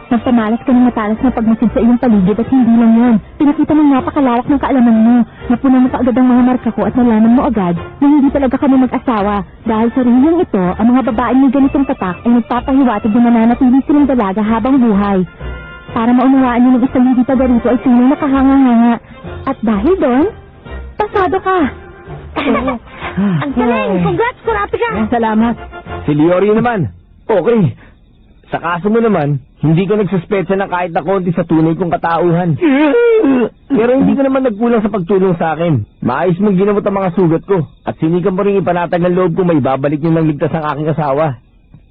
Nagpamalas ka ng matalas na pagmasid sa iyong paligid at hindi lang yun. Pinakita mo napakalawak ng kaalaman mo. Napunan mo kaagad ang mga marka ko at nalaman mo agad na hindi talaga kami mag-asawa. Dahil sa rin ito, ang mga babaeng may ganitong tatak ay nagpapahiwatig na mananatili silang dalaga habang buhay. Para maunawaan niyo ng isang hindi taga rito ay sino nakahanga-hanga. At dahil doon, pasado ka. Ang galing! Congrats, Kurapika! Salamat. Si Leorio naman. Okay. Sa kaso mo naman, hindi ko nagsuspecha na kahit na konti sa tunay kong katauhan. Pero hindi ko naman nagkulang sa pagtulong sa akin. Maayos mong ginamot ang mga sugat ko. At sinikan mo rin ipanatag ng loob kung may babalik niyo ng ligtas ang aking asawa.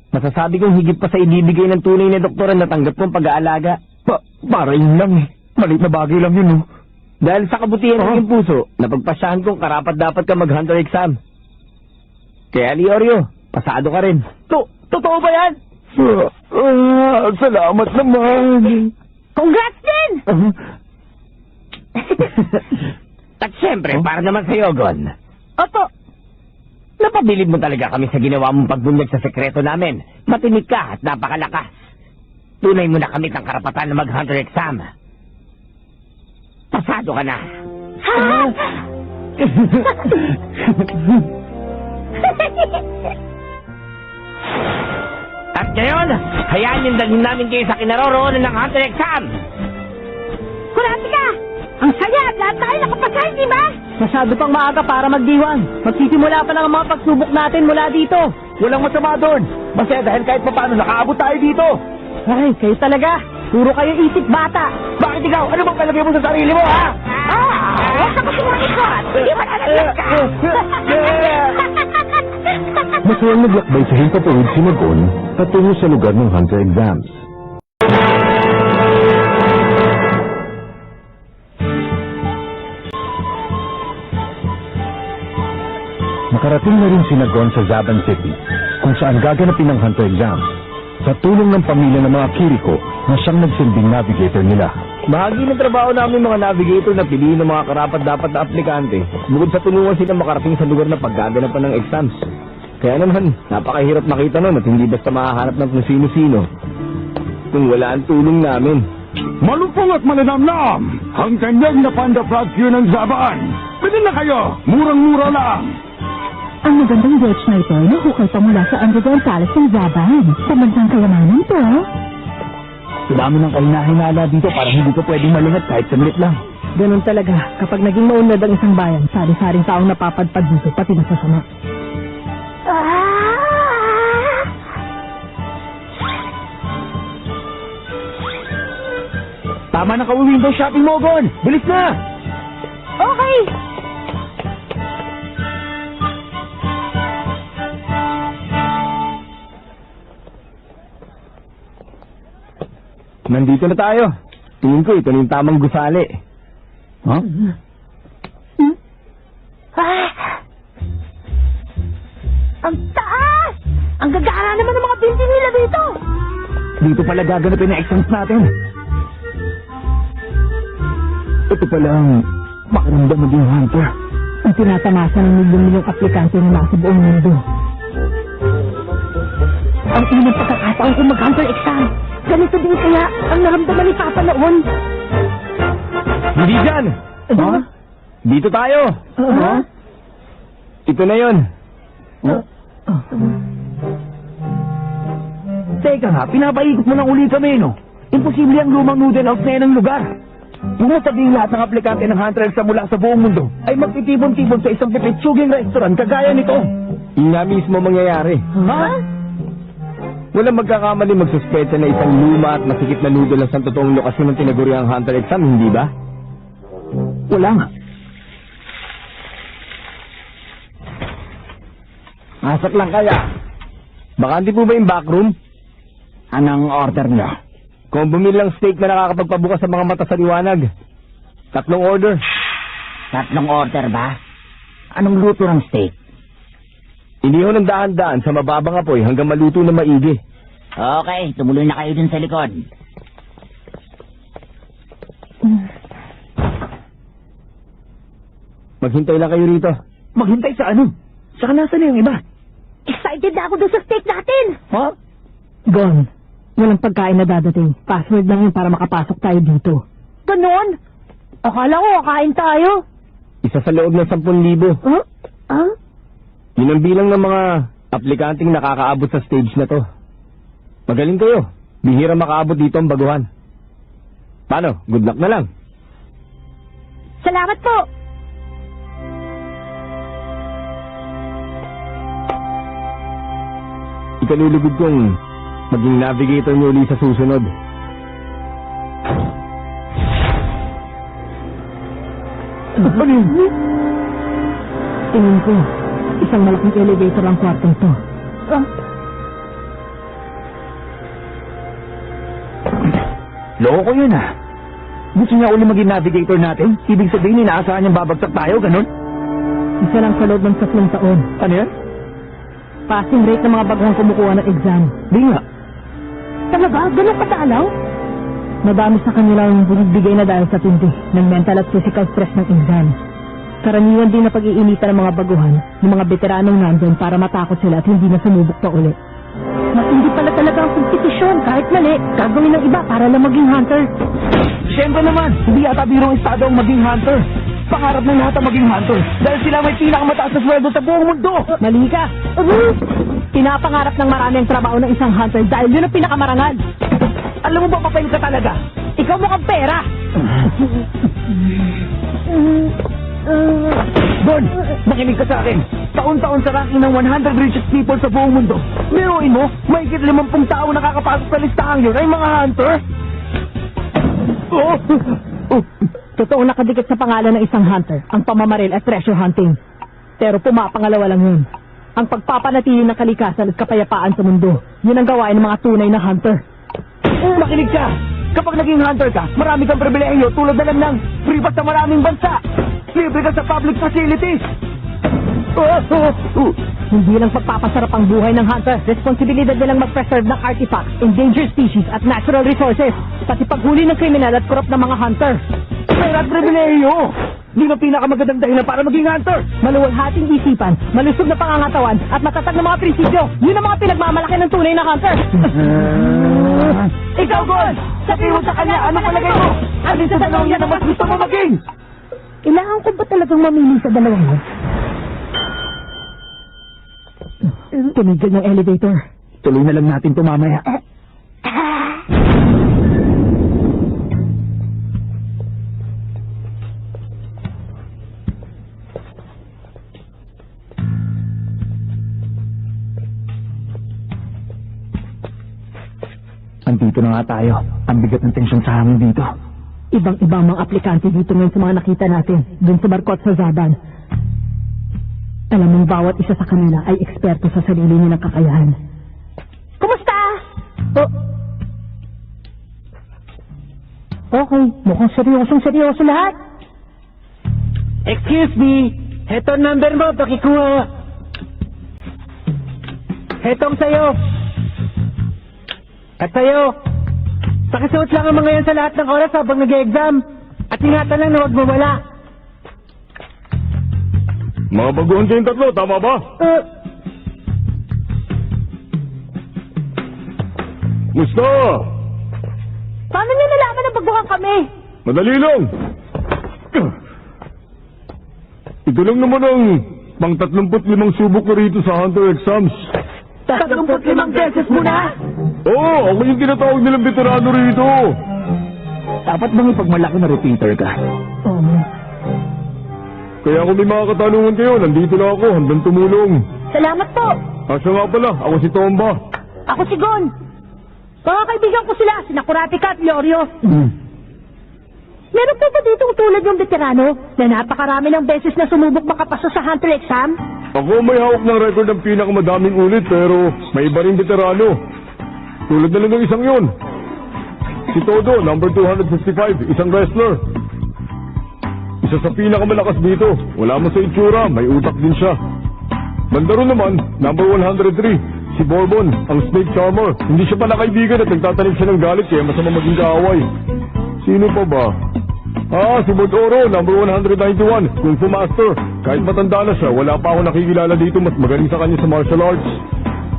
Masasabi kong higit pa sa ibibigay ng tunay na doktor ang natanggap kong pag-aalaga. Para yun lang eh. Malit na bagay lang yun, no? Dahil sa kabutihan ng iyong puso, napagpasyahan kong karapat dapat ka mag-hunter exam. Kaya Leorio, pasado ka rin. Totoo ba yan? Salamat naman. Congrats din! At syempre, para naman sa'yo, Gon. Opo. Napabilib mo talaga kami sa ginawa mong pagbunyag sa sekreto namin. Matinig ka at napakalakas. Tunay mo na kami ng karapatan na mag-hunter exam. Pasado ka na. At ngayon, hayaan yung dalhin namin kayo sa kinaroroonan ng hunter exam. Kurapika! Ang saya at lahat tayo nakapasa, hindi ba? Masyado pang maaga para magdiwang. Magsisimula pa lang ang mga pagsubok natin mula dito. Walang masama doon. Masaya dahil kahit paano nakaabot tayo dito. Ay, kayo talaga. Puro kayo isip bata. Bakit ikaw? Ano bang palagay mo sa sarili mo, ha? Huwag ka masumalikot! Hindi mo nalaglag ka! Masayang naglakbay sa himpapawid si Magon patungo sa lugar ng hunter exams. Nakarating na rin si Magon sa Zaban City, kung saan gaganapin ang hunter exams. Sa tulong ng pamilya ng mga Kiriko na siyang nagsilbing navigator nila. Bahagi ng trabaho namin mga navigator na piliin ng mga karapat-dapat na aplikante. Bukod sa tulungan sila makarating sa lugar na paggaganapan ng exams. Kaya naman, napakahirap makita nun at hindi basta makahanap ng kung sino-sino kung wala ang tulong namin. Malupong at malinamnam ang kanyang na Panda Fracture ng Zaban. Pwede na kayo, murang-mura lang. Ang magandang watch na ito ay nahukay pa mula sa underground palace ng Zaban. Pamantang kayamanan to. Dami ng kahinahinala dito para hindi ko pwedeng malingat kahit saglit lang. Ganun talaga, kapag naging maunlad ang isang bayan, sari-saring taong napapadpad dito, pati na sa sama. Tama na ka-window shopping mo, Gon! Bilis na! Okay! Nandito na tayo. Tingin ko ito na yung tamang gusali. Huh? Ang taas! Ang gagana naman ng mga building nila dito! Dito pala gaganapin ang exams natin. Ito pala ang makaramdam maging hunter. Ang tinatamasa ng milyong-milyong aplikante na nasa buong mundo. Ang inang pagkakataon kong mag-hunter exam. Ganito din kaya ang naramdaman ni Papa noon. Hindi dyan! Huh? Dito tayo! Huh? Ito na yon. Teka nga, pinapaikot mo ng uli kami, no? Imposible ang lumang noodle house na yan ang lugar. Kung sabihin lahat ng aplikante ng hunter exam mula sa buong mundo ay magtitibon-tibon sa isang pipitsuging restaurant kagaya nito. Yun nga mismo mangyayari. Ha? Walang magkakamali magsuspecha na isang luma at masikip na noodle ang totoong lokasyon ng tinaguriang hunter exam, hindi ba? Wala nga. Asak lang kaya. Bakante po ba yung backroom? Anong order niyo? Kung bumili lang steak na nakakapagpabukas sa mga mata sa liwanag. 3 order. 3 order ba? Anong luto ng steak? Iniho ng dahan-dahan sa mababang apoy hanggang maluto na maigi. Okay, tumuloy na kayo dun sa likod. Maghintay lang kayo rito. Maghintay sa ano? Saka nasa na yung iba? Excited na ako dun sa steak natin! Ha? Gone. Walang pagkain na dadating. Password lang yun para makapasok tayo dito. Ganon? Akala ko kakain tayo. Isa sa loob ng 10,000. Huh? Ah? Yun ang bilang ng mga aplikanteng nakakaabot sa stage na to. Magaling kayo. Bihira makaabot dito ang baguhan. Paano? Good luck na lang. Salamat po! Ikalulugod kong maging navigator niyo ulit sa susunod. Ano yun? Tingin ko, isang malaking elevator ang kwartong to. Loko yun ah. Gusto niya uli maging navigator natin? Ibig sabihin, inaasahan niyang babagsak tayo, ganun? Isa lang sa loob ng 3 taon. Ano yan? Passing rate ng mga baguhang kumukuha ng exam. Di nga. Talaga? Ganun kadalaw? Madami sa kanila ang binigbigay na dahil sa tindi ng mental at physical stress ng exam. Karaniwan din na pag-iinitan ng mga baguhan ng mga veteranong nandun para matakot sila at hindi na sumubok pa uli. Mas hindi pala talaga ang kompetisyon. Kahit mali, gagawin ng iba para lang maging hunter. Siyempre naman, hindi yata birong estado ang maging hunter. Pangarap ng lahat ang maging hunter dahil sila may pinakamataas na sweldo sa buong mundo. Mali ka! Pinapangarap ng marami ang trabaho ng isang hunter dahil yun ang pinakamarangal. Alam mo ba, papail ka talaga? Ikaw mukhang pera! Don, makinig ka sa akin. Taon-taon sa ranking ng 100 richest people sa buong mundo. Biruin mo, mahigit 50 tao nakakapasok sa listahang yun ay mga hunter. Totoo nakadikit sa pangalan ng isang hunter, ang pamamaril at treasure hunting. Pero pumapangalawa lang yun. Ang pagpapanatili ng kalikasan at kapayapaan sa mundo, yun ang gawain ng mga tunay na hunter. Makinig ka! Kapag naging hunter ka, marami kang pribilehiyo tulad na lang ng free pass sa maraming bansa. Libre ka sa public facilities. Hindi lang pagpapasarap ang buhay ng hunter, responsibilidad nilang mag-preserve ng artifacts, endangered species at natural resources, pati paghuli ng kriminal at korap ng mga hunter. Pera at pribilehiyo! Di ba pinakamagandang dahilan para maging hunter? Maluwalhating isipan, malusog na pangangatawan, at matatag na mga prinsipyo. Yun ang mga pinagmamalaki ng tunay na hunter. Ikaw, Gon! Sabihin mo sa kanya, ano palagay mo? Alin sa dalawang yan ang mas gusto mo maging? Kailangan ko ba talagang mamili sa dalawang yun? Tumigil ng elevator. Tuloy na lang natin tumamaya. Andito na nga tayo. Ang bigat ng tensyon sa hangin dito. Ibang-ibang mga aplikante dito ngayon sa mga nakita natin, dun sa barko at sa Zaban. Alam mong bawat isa sa kanila ay eksperto sa sarili nilang kakayahan. Kumusta? Okay, mukhang seryoso lahat. Excuse me. Heto number mo, pakikuha. Hetong sa'yo. At sa'yo. Pakisuot lang ang mga yan sa lahat ng oras habang nag-exam. At ingatan lang na huwag mawala. Mga baguhan kayong tatlo, tama ba? Musta? Paano niyo nalaman na baguhan kami? Madali lang. Ito lang naman ang pang 35 subok ko rito sa Hunter exams. 35 beses mo na? Oo, ako yung tinatawag nilang veterano rito. Dapat bang ipagmalaki na repeater ka? Kaya kung may mga katanungan kayo, nandito na ako, handang tumulong. Salamat po. Siya nga pala, ako si Tomba. Ako si Gon. Mga kaibigan ko sila, sina Kurapika at Leorio. Meron po ba ditong tulad yung veterano na napakarami ng beses na sumubok makapasa sa Hunter exam? Ako may hawak ng record ng pinakamadaming ulit, pero may iba rin veterano. Tulad na lang ng isang yun. Si Todo, number 255, isang wrestler. Isa sa pinakamalakas dito. Wala mo sa itsura, may utak din siya. Banda ron naman, number 103, si Bourbon, ang snake charmer. Hindi siya pala kaibigan at nagtatanim siya ng galit kaya masama maging kaaway. Sino pa ba? Si Bodoro, number 191, Kung Fu Master. Kahit matanda na siya, wala pa ako nakikilala dito mas magaling sa kanya sa martial arts.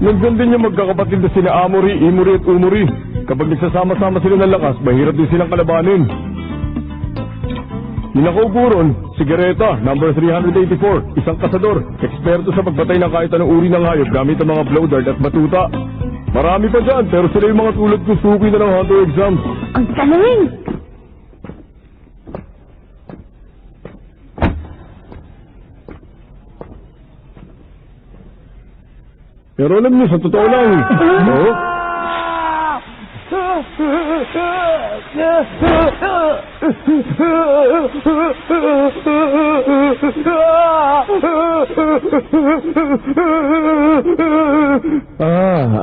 Nandyan din yung magkakapatid na sina Amory, Imuri at Umuri. Kapag nagsasama-sama sila ng lakas, mahirap din silang kalabanin. Ninakaupo ron, si Gareta, number 384, isang kasador, eksperto sa pagbatay ng kahit anong uri ng hayop gamit ang mga blow dart at batuta. Marami pa dyan, pero sila yung mga tulad ko suki na ng Hunter exams. Ang galing! Pero alam niyo, sa totoo lang,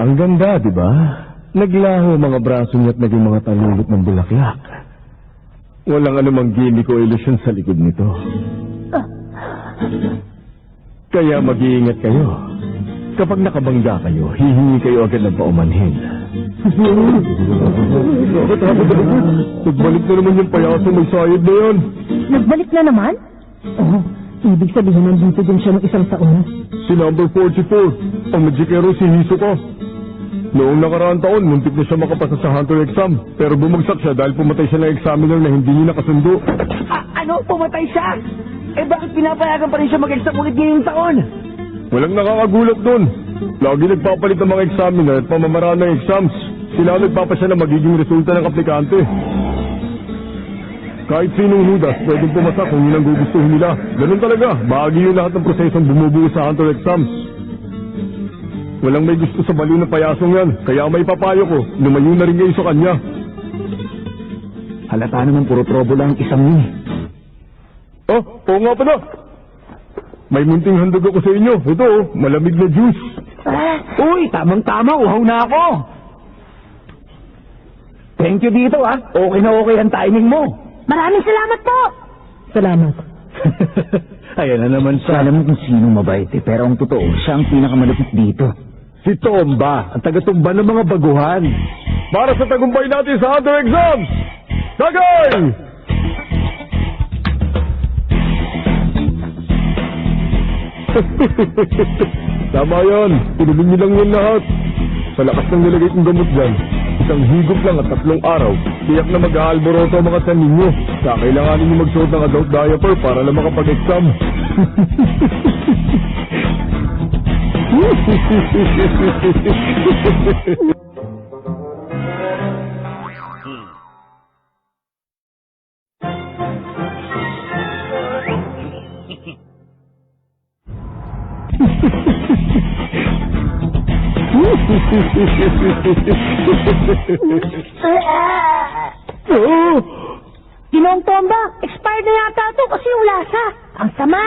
Ang ganda, di ba? Naglaho mga braso niya at naging mga talulot ng bulaklak. Walang anumang gimmick o ilusyon sa likod nito. Kaya mag-iingat kayo. Kapag nakabangga kayo, hihingi kayo agad ng paumanhin. Nagbalik na naman yung payaso may sayad na yan. Nagbalik na naman? Oo. Ibig sabihin nandito din siya ng isang taon. Si number 44, ang magikero si Hisoka. Noong nakaraang taon, muntik na siya makapasa sa Hunter exam. Pero bumagsak siya dahil pumatay siya ng examiner na hindi niya nakasundo. Ano? Pumatay siya? Bakit pinapayagan pa rin siya mag-exam ulit ngayong taon? Walang nakakagulat doon. Lagi nagpapalit ng mga examiner at pamamaraan ng exams. Sila nagpapasya na magiging resulta ng aplikante. Kahit sinong hudas, pwedeng pumasa kung yun ang gugustuhin nila. Ganun talaga, bahagi yung lahat ng prosesong bumubuo sa Hunter exams. Walang may gusto sa baliw ng payasong yan, kaya may papayo ko, lumayo na rin kayo sa kanya. Halata naman puro trobo lang ang isang yun. Oo nga pala. May munting handog ako sa inyo. Ito, malamig na juice. Uy, tamang-tama, uhaw na ako. Thank you dito, Okay na okay ang timing mo. Maraming salamat po! Salamat. Ayan na naman siya. Alam mo kung sino mabait pero ang totoo, siya ang pinakamalapit dito. Si Tomba, ang taga-tumba ng mga baguhan. Para sa tagumpay natin sa Hunter exams! Tagay! Tama yan. Inumin niyo lang yan lahat. Sa lakas ng nilagay kong gamot dyan, isang higop lang at 3 araw, tiyak na mag-aalboroto ang mga tiyan ninyo. Kailanganin niyo magsuot ng adult diaper para lang makapag-exam. Oh! Ginoong Tomba, expired na yata ito kasi yung lasa. Ang sama.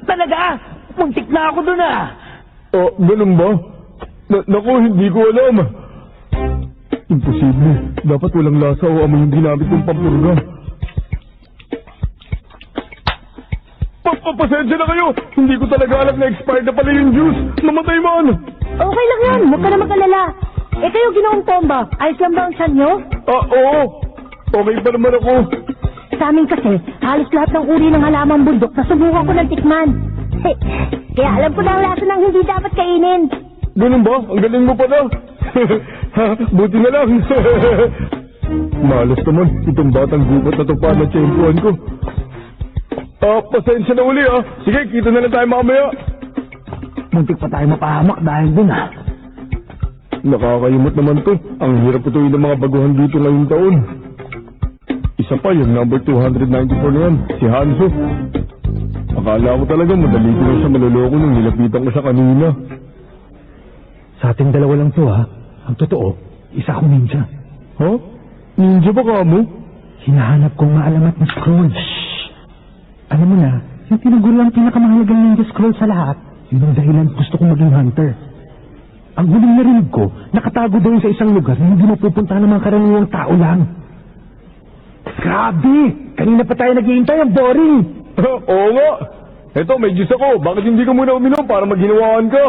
Talaga? Muntik na ako dun ah. Oh, ganun ba? Naku, hindi ko alam. Imposible. Dapat walang lasa o amoy yung ginamit kong pampurga. Pasensya na kayo. Hindi ko talaga alam na expired na pala yung juice. Mamatay man. Okay lang yan, huwag ka na mag-alala. Eh kayo, Ginoong Tomba, ayos lang ba ang tiyan nyo? Ah, oo. Okay pa naman ako. Sa amin kasi, halos lahat ng uri ng halamang bundok na subukan ko ng tikman. Kaya alam ko na ang lasa ng hindi dapat kainin. Ganun ba? Ang galing mo pala. Buti na lang. Malas naman. Itong batang gubat na to pa na tiyempuan ko. Pasensya na uli ah. Sige, kita na lang tayo mamaya. Muntik pa tayo mapahamak dahil dun ah. Nakakayumot naman to. Ang hirap ituloy ng mga baguhan dito ngayong taon. Isa pa yung number 294 na yan, si Hanzo. Akala ko talaga madali ko lang siya maloloko nung nilapitan ko siya kanina. Sa ating dalawa lang to ha. Ang totoo, isa akong ninja. Ha? Ninja ba ka mo? Hinahanap kong maalamat na scroll. Shhh! Alam mo na, yung tinaguro ang pinakamahalagang ninja scroll sa lahat, yun ang dahilan gusto kong maging hunter. Ang huling narinig ko, nakatago doon sa isang lugar na hindi mapupunta ng mga karaniwang tao lang. Grabe! Kanina pa tayo naghihintay, ang boring! Oo nga! Eto, may juice ako. Bakit hindi ka muna uminom para maghinawaan ka?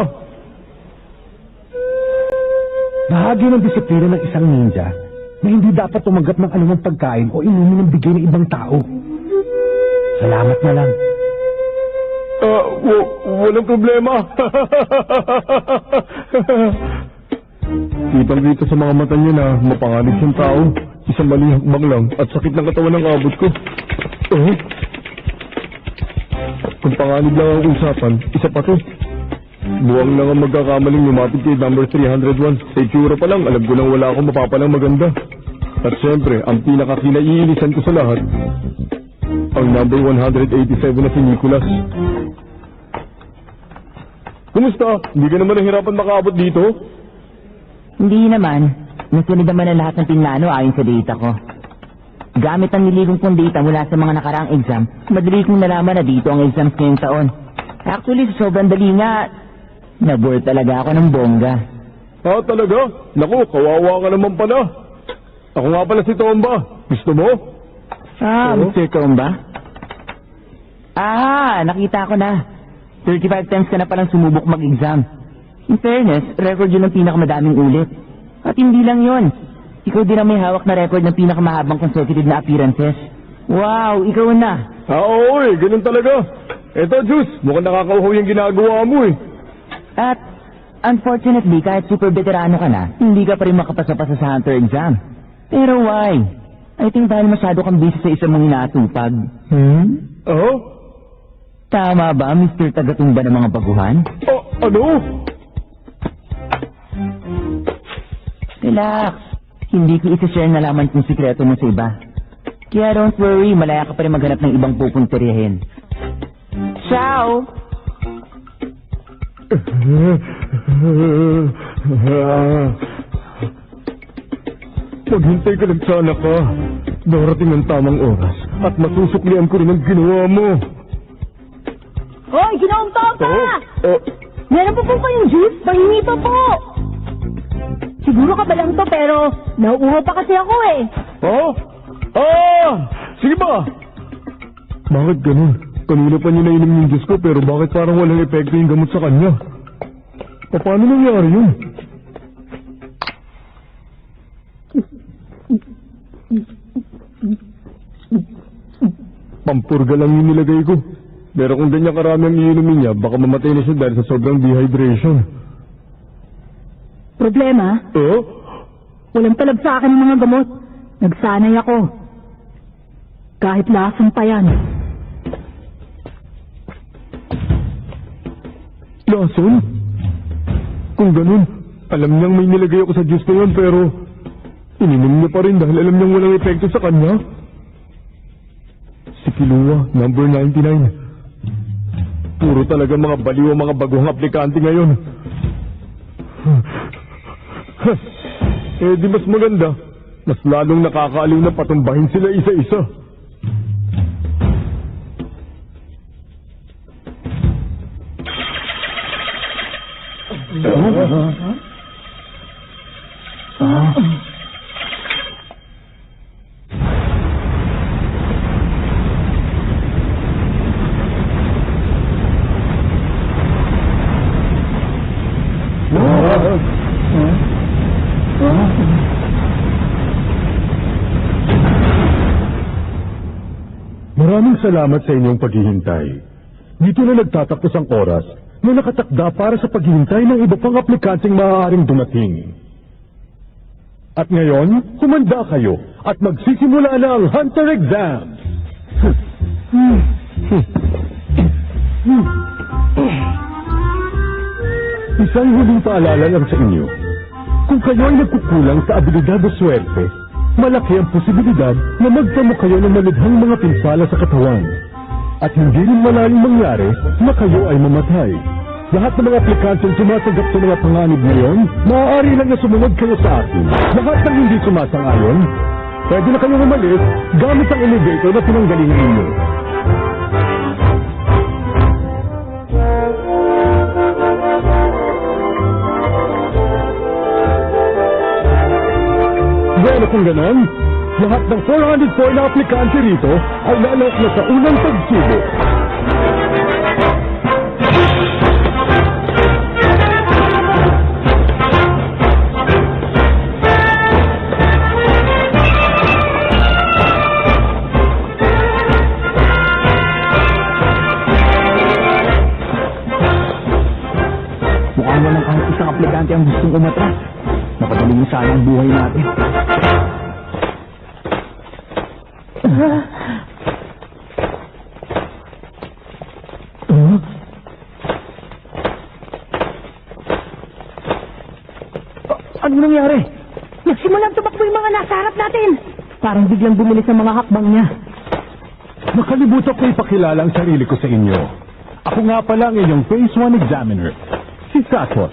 Bahagi ng disiplina ng isang ninja na hindi dapat tumanggap ng anumang pagkain o inumin ng bigay ng ibang tao. Salamat na lang. Walang problema. Kitang-kita sa mga mata niya na mapanganib siyang tao. Isang maling hakbang lang at sakit ng katawan ng abot ko. Kung panganib lang ang usapan, isa pa to. Buwang lang ang magkakamaling lumapit kay number 301. Sa itsura pa lang, alam ko nang wala akong mapapalang maganda. At syempre, ang pinakakinaiinisan ko sa lahat, ang number 187 na si Nicholas. Kumusta? Hindi ka naman nahirapan makaabot dito? Hindi naman. Nasunod naman ang lahat ng pinlano ayon sa data ko. Gamit ang niligong kong data mula sa mga nakaraang exam, madali kong nalaman na dito ang exams ngayong taon. Actually, sa sobrang dali nga, na-bored talaga ako ng bongga. Talaga? Naku, kawawa ka naman pala. Ako nga pala si Tomba. Gusto mo? Mr. Tomba? Nakita ko na. 35 times ka na palang sumubok mag-exam. In fairness, record yun ng pinakamadaming ulit. At hindi lang yun. Ikaw din ang may hawak na record ng pinakamahabang consecutive na appearances. Wow, ikaw na. Oo ganun talaga. Eto, Juice, mukhang nakakauhaw yung ginagawa mo eh. At, unfortunately, kahit super veterano ka na, hindi ka pa rin makapasa-pasa sa Hunter exam. Pero why? I think dahil masyado kang busy sa isang mong inaatupag. Oo? Tama ba, Mr. Tagatumba ng mga baguhan? Ano? Relax. Hindi ko isa-share na laman kung sikreto mo sa iba. Kaya don't worry, malaya ka pa rin maghanap ng ibang pupunterihin. Ciao! Maghintay ka lang sana ka. Darating ang tamang oras at masusuklian ko rin ang ginawa mo. Hoy, Ginoong Tomba! Meron po kayong juice? Pahingi pa po! Siguro ka ba lang to pero nauuhaw pa kasi ako eh. Sige ba? Bakit ganun? Kanina pa niya nainom yung Diyos ko pero bakit parang walang epekto yung gamot sa kanya? Paano nangyari yun? Pampurga lang yung nilagay ko. Pero kung ganyan karami ang iinumin niya, baka mamatay na siya dahil sa sobrang dehydration. Problema? Walang Talab sa akin ng mga gamot. Nagsanay ako. Kahit lasang pa yan. Lason? Kung ganun, alam niyang may nilagay ako sa juice na yun pero ininom niya pa rin dahil alam niyang walang epekto sa kanya. Si Kilua, number 99. Puro talaga mga baliw ang mga bagong aplikante ngayon. Di mas maganda. Mas lalong nakakaaliw na patumbahin sila isa-isa. Maraming salamat sa inyong paghihintay. Dito na nagtatapos ang oras na nakatakda para sa paghihintay ng iba pang aplikanteng maaaring dumating. At ngayon, humanda kayo at magsisimula na ang Hunter Exams. Isang huling paalala lang sa inyo. Kung kayo ay nagkukulang sa abilidad o swerte, malaki ang posibilidad na magtamo kayo ng malidhang mga pinsala sa katawan. At hindi rin malaling mangyari na kayo ay mamatay. Lahat ng mga aplikanteng sumasagot sa mga panganib ngayon, maaari lang na sumunod kayo sa akin. Lahat ng hindi sumasang-ayon, pwede na kayong umalis gamit ang elevator na pinanggalingan ninyo. Bueno, kung ganon, lahat ng 404 na aplikante rito ay lalok na sa unang pagsubok. Mukhang walang kahit isang aplikante ang gustong umatras. Napadali mo sana ang buhay natin. Ano nangyari? Nagsimulang tumakbo yung mga nasa harap natin. Parang biglang bumili sa mga hakbang niya. Nakalimutan ko ipakilala ang sarili ko sa inyo. Ako nga pala ang inyong Phase 1 Examiner, si Satos.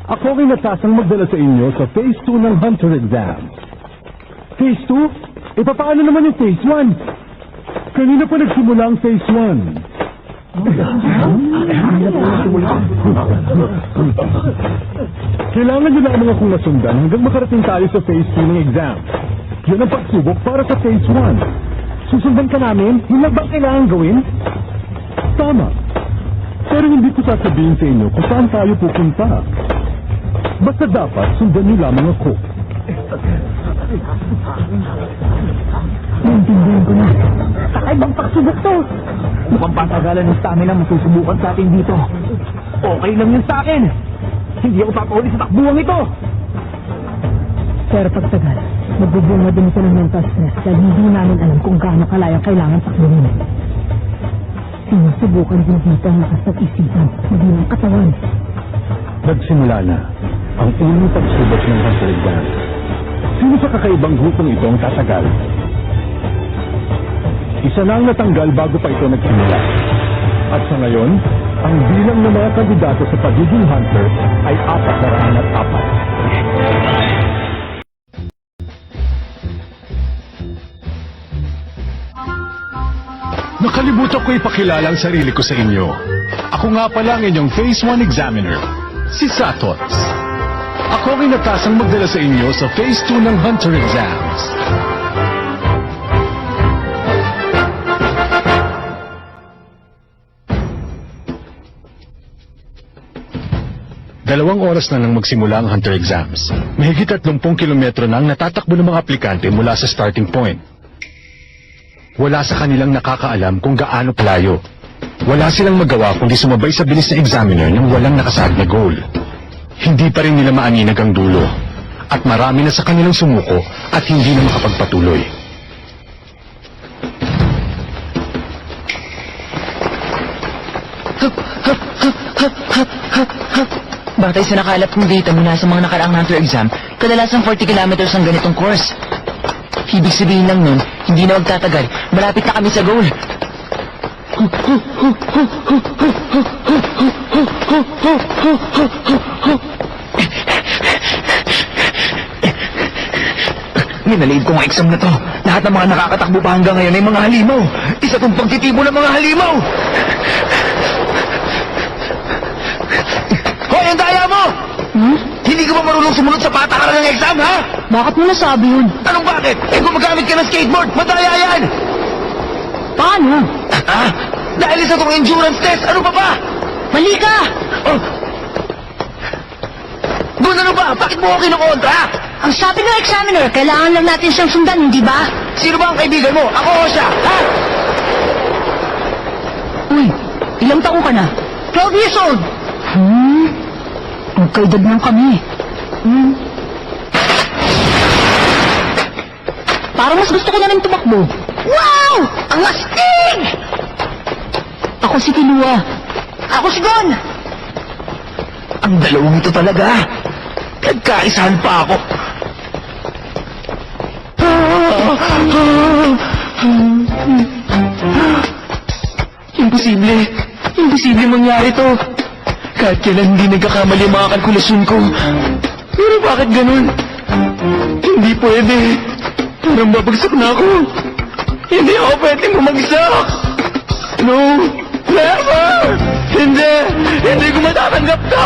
Ako ang natasang magdala sa inyo sa Phase 2 ng Hunter Exams. Phase 2? Paano naman yung Phase 1? Kanina pa nagsimula ang Phase 1. Kailangan nyo lamang akong nasundan hanggang makarating tayo sa Phase 2 ng exam. Yan ang pagsubok para sa Phase 1. Susundan ka namin? Yun lang bang kailangan gawin? Tama. Pero hindi ko sasabihin sa inyo kung saan tayo pupunta. Basta dapat sundan nyo lamang ako. Naintindihan ko na. Kakaibang pagsubok to. Mukhang patagalan ng stamina masusubukan sa atin dito. Okay lang yun sa akin. Hindi ako papahuli sa takbuhan ito. Pero pagtagal, magbubunga din ito ng mental stress dahil hindi namin alam kung gaano kalaya kailangan takbuhin. Sinusubukan din dito ang lakas ng isipan, hindi ng katawan. Nagsimula na ang unang pagsubok ng Hunter Exams. Sino sa kakaibang grupong ito ang tatagal? Isa na ang natanggal bago pa ito nagsimula. At sa ngayon, ang bilang ng mga kandidato sa pagiging hunter ay 404. Nakalimutan ko ipakilala ang sarili ko sa inyo. Ako nga pala ang inyong Phase 1 Examiner, si Satots. Ako ang inatasang magdala sa inyo sa Phase 2 ng Hunter Exams. Dalawang oras na nang magsimula ang Hunter Exams. Mahigit 30 kilometro na ang natatakbo ng mga aplikante mula sa starting point. Wala sa kanilang nakakaalam kung gaano palayo. Wala silang magawa kundi sumabay sa bilis na examiner nang walang nakasaad na goal. Hindi pa rin nila maaninag ang dulo. At marami na sa kanilang sumuko at hindi na makapagpatuloy. Batay sa nakalap kong data mula sa mga nakaraang Hunter exam, kadalasan 40 kilometers ang ganitong course. Ibig sabihin lang nun, hindi na magtatagal, malapit na kami sa goal. Pinaliid ko ang exam na to. Lahat ng mga nakakatakbo pa hanggang ngayon ay mga halimaw. Isa tong pagtitibo ng mga halimaw. Hoy, ang daya mo! Hindi ka ba marunong sumunod sa patakaran ng exam, ha? Bakit mo nasabi yun? Anong bakit? Eh, gumagamit ka ng skateboard, madaya yan! Paano? Ah, dahil isa tong endurance test, ano pa ba? Mali ka! Oh. Doon ano ba? Bakit mo ako kinukontra? Ang sabi ng examiner, kailangan lang natin siyang sundan, hindi ba? Sino ba ang kaibigan mo? Ako o siya, ha? Uy, ilang taong ka na? 12 years old. Magkaedad lang kami. Parang mas gusto ko na rin tumakbo. Wow! Ang astig! Ako si Kilua. Ako si Gon! Ang dalawang ito talaga. Nagkaisahan pa ako. Imposible. Imposible mangyari to. Kahit kailan hindi nagkakamali ang mga kalkulasyon ko. Pero bakit ganun? Hindi pwede. Parang babagsak na ako. Hindi ako pwede bumagsak. No. Never! Hindi! Hindi ko matatanggap to!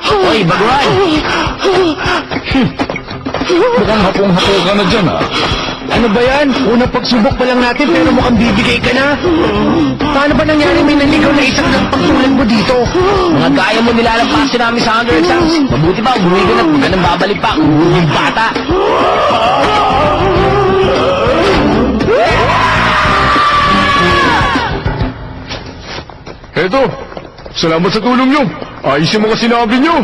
Hoy, baguhan! Mukhang hapong-hapo ka na dyan, ah. Ano ba yan? Unang pagsubok pa lang natin pero mukhang bibigay ka na. Paano ba nangyari may naligaw na isang ng pagtulad mo dito? Mga gaya mo nilalampasin namin sa under exams. Mabuti ba, umuwi ka na huwag ka nang babalik pa. Yung bata. Eto, salamat sa tulong nyo. Ayos yung mga sinabi nyo.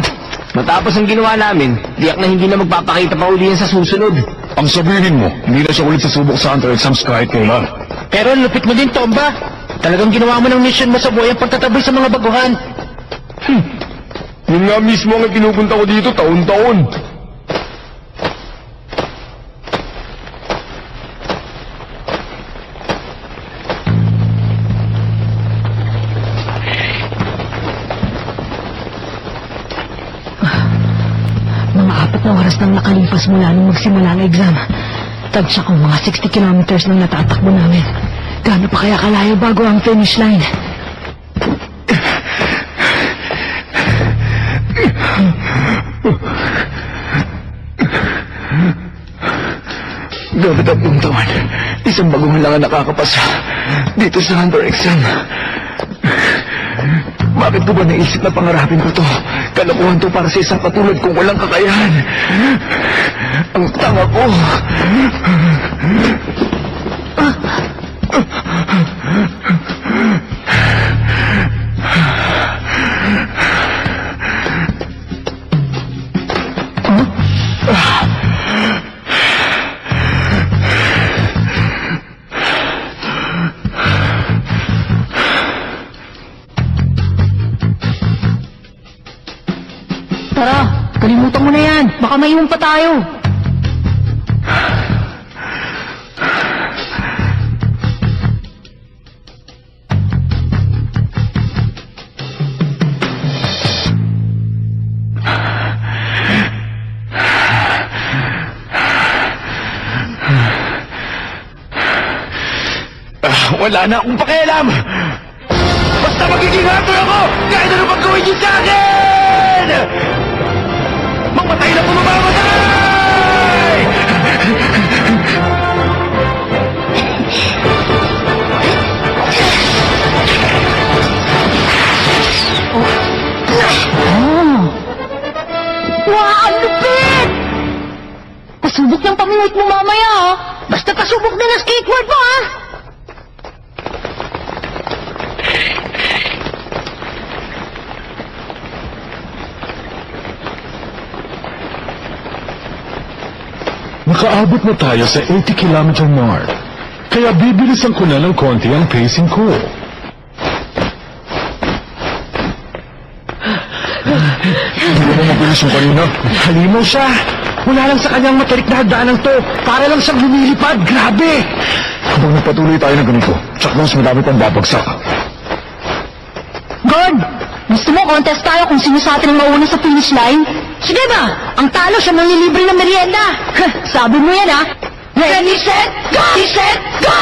Matapos ang ginawa namin, tiyak na hindi na magpapakita pa uli yan sa susunod. Ang sabihin mo, hindi na siya ulit susubok sa under exams kahit kailan. Pero ang lupit mo din, Tomba. Talagang ginawa mo ng mission mo sa buhay ang pagtataboy sa mga baguhan. Yun nga mismo ang pinupunta ko dito taon-taon. Mga 4 na oras nang nakalipas mula nung magsimula ang exam. Tagsak ang mga 60 kilometers nang natatakbo namin. Gaano pa kaya kalayo bago ang finish line? Grabe tatlong taon. Isang baguhan lang ang nakakapasa. Dito sa under exam. Bakit ko ba naisip na pangarapin ko to? Kalokohan to para sa isang katulad kong walang kakayahan. Ang tanga ko. Tara, kalimutan mo na yan. Baka maiwan pa tayo. Wala na akong pakialam. Basta magiging hato ako kahit ano pag gawin niyo sa akin! Mamatay na po mamamatay! Wow, ang lupit! Pasubok ng pamingwit mo mamaya, ha? Basta pasubok na ng skateboard mo, ha? Nakaabot na tayo sa 80-kilometer mark. Kaya bibilisan ko na ng konti ang pacing ko. Hindi mo mabilis yung kanina. Halimaw siya. Wala lang sa kanyang matarik na hagdanan to. Para lang siyang lumilipad. Grabe! Habang nagpatuloy tayo ng ganito, tsak mas madami pang babagsak. Gord! Gusto mo contest tayo kung sino sa atin ang mauna sa finish line? Sige ba? Ang talo siya manlilibre ng merienda. Sabi mo yan, ha? Ready, set, go! Ready, set, go!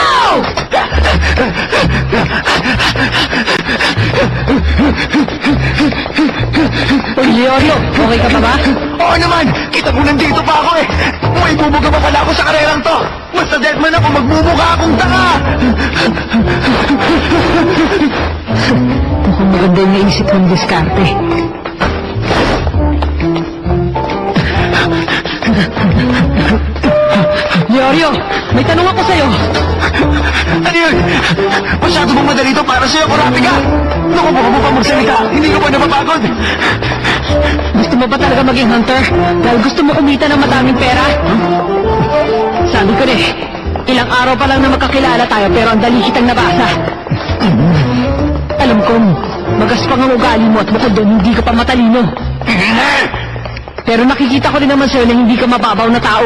Uy, Leorio, okay ka pa ba? Oo naman! Kita mo nandito pa ako eh! May bumuga pa pala ako sa karerang to! Basta deadman ako, magmumukha akong tanga! Mukhang maganda yung naisip ng diskarte. Leorio, may tanong ako sa'yo. Ano yun? Masyado bang madali to para sa'yo, Kurapika? Naku, baka mo pa magsalita. Hindi ka ba napapagod? Gusto mo ba talaga maging hunter? Dahil gusto mo kumita ng madaming pera? Sabi ko na ilang araw pa lang na magkakilala tayo pero ang dali kitang nabasa. Alam ko, magaspang ang ugali mo at bukod doon hindi ka pa matalino. Pero nakikita ko rin naman sa'yo na hindi ka mababaw na tao.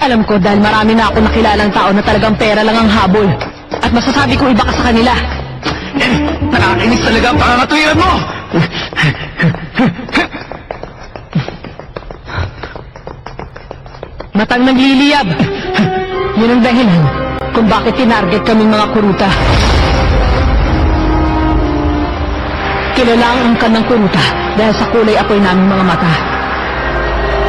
Alam ko dahil marami na ako nakilalang tao na talagang pera lang ang habol. At masasabi ko iba ka sa kanila. Nakakainis talaga ang pangangatuwiran mo! Matang nagliliyab. Yun ang dahilan kung bakit tinarget kaming mga kuruta. Kilala ang angkan ng kuruta dahil sa kulay apoy naming mga mata.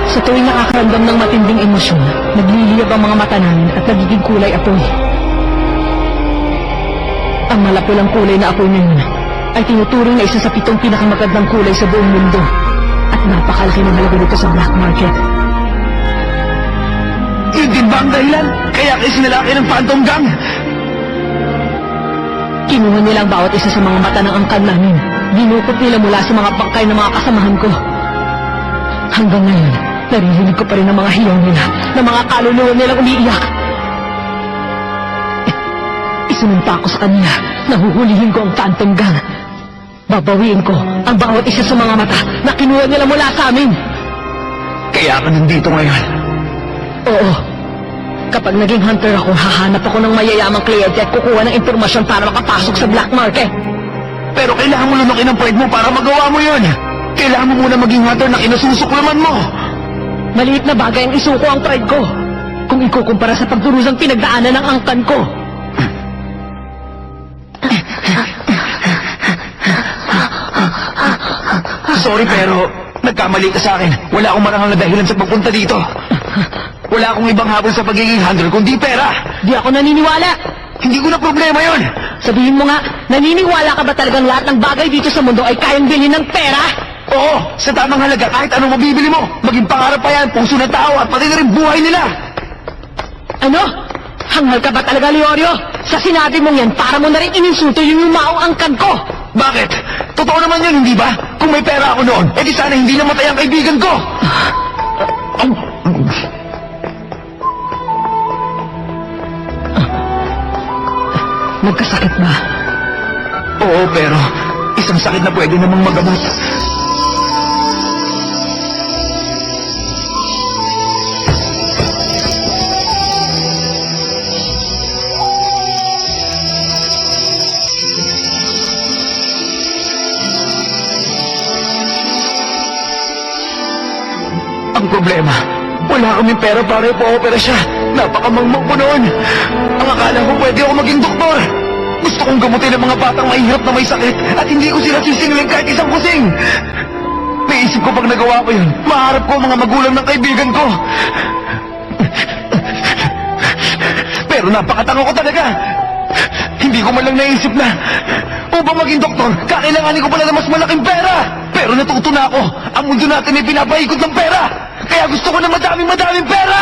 Sa tuwing nakakaramdam ng matinding emosyon, nagliliyab ang mga mata namin at nagiging kulay apoy. Ang malapulang kulay na apoy na yun ay tinuturing na isa sa 7 pinakamagandang kulay sa buong mundo at napakalaki ng halaga nito sa black market. Yun din ba ang dahilan? Kaya kayo sinalaki ng Phantom Gang? Kinuha nila ang bawat isa sa mga mata ng angkan namin. Dinukot nila mula sa mga bangkay ng mga kasamahan ko. Hanggang ngayon, naririnig ko pa rin ang mga hiyaw nila, ng mga kaluluwa nilang umiiyak. Isinunta ko sa kanila, nahuhulihin ko ang Phantom Gang. Babawiin ko ang bawat isa sa mga mata na kinuha nila mula sa amin. Kaya ka nandito ngayon. Oo. Kapag naging hunter ako, hahanap ako ng mayayamang kliyente at kukuha ng impormasyon para makapasok sa black market. Pero kailangan mo lunukin ang pride mo para magawa mo yun. Kailangan mo muna maging hunter na kinasusuklaman mo. Maliit na bagay ang isuko ang pride ko. Kung ikukumpara sa pagdurusang pinagdaanan ng angkan ko. Sorry pero nagkamali ka sa akin. Wala akong marangal na dahilan sa pagpunta dito. Wala akong ibang habol sa pagiging hunter kundi pera. Di ako naniniwala. Hindi ko na problema yon. Sabihin mo nga, naniniwala ka ba talagang lahat ng bagay dito sa mundo ay kayang bilhin ng pera? Oo, sa tamang halaga kahit anong mabibili mo. Maging pangarap pa yan, puso ng tao at pati na rin buhay nila. Ano? Hanghal ka ba talaga, Leorio? Sa sinabi mong yan, para mo na rin ininsulto yung yumaong angkan ko. Bakit? Totoo naman yun, hindi ba? Kung may pera ako noon, edi sana hindi namatay ang kaibigan ko. Nagkasakit ba? Oo, pero isang sakit na pwede namang magamot. Ang problema, wala kaming pera para ipa-opera siya. Napakamangmang ko noon. Ang akala ko pwede ako maging doktor. Gusto kong gamutin ang mga batang mahihirap na may sakit at hindi ko sila sisingilin kahit isang kusing. Naisip ko pag nagawa ko yun, maharap ko ang mga magulang ng kaibigan ko. Pero napakatanga ko talaga. Hindi ko man lang naisip na upang maging doktor, kakailanganin ko pala na mas malaking pera. Pero natuto na ako, ang mundo natin ay pinapaikot ng pera. Kaya gusto ko na madaming pera.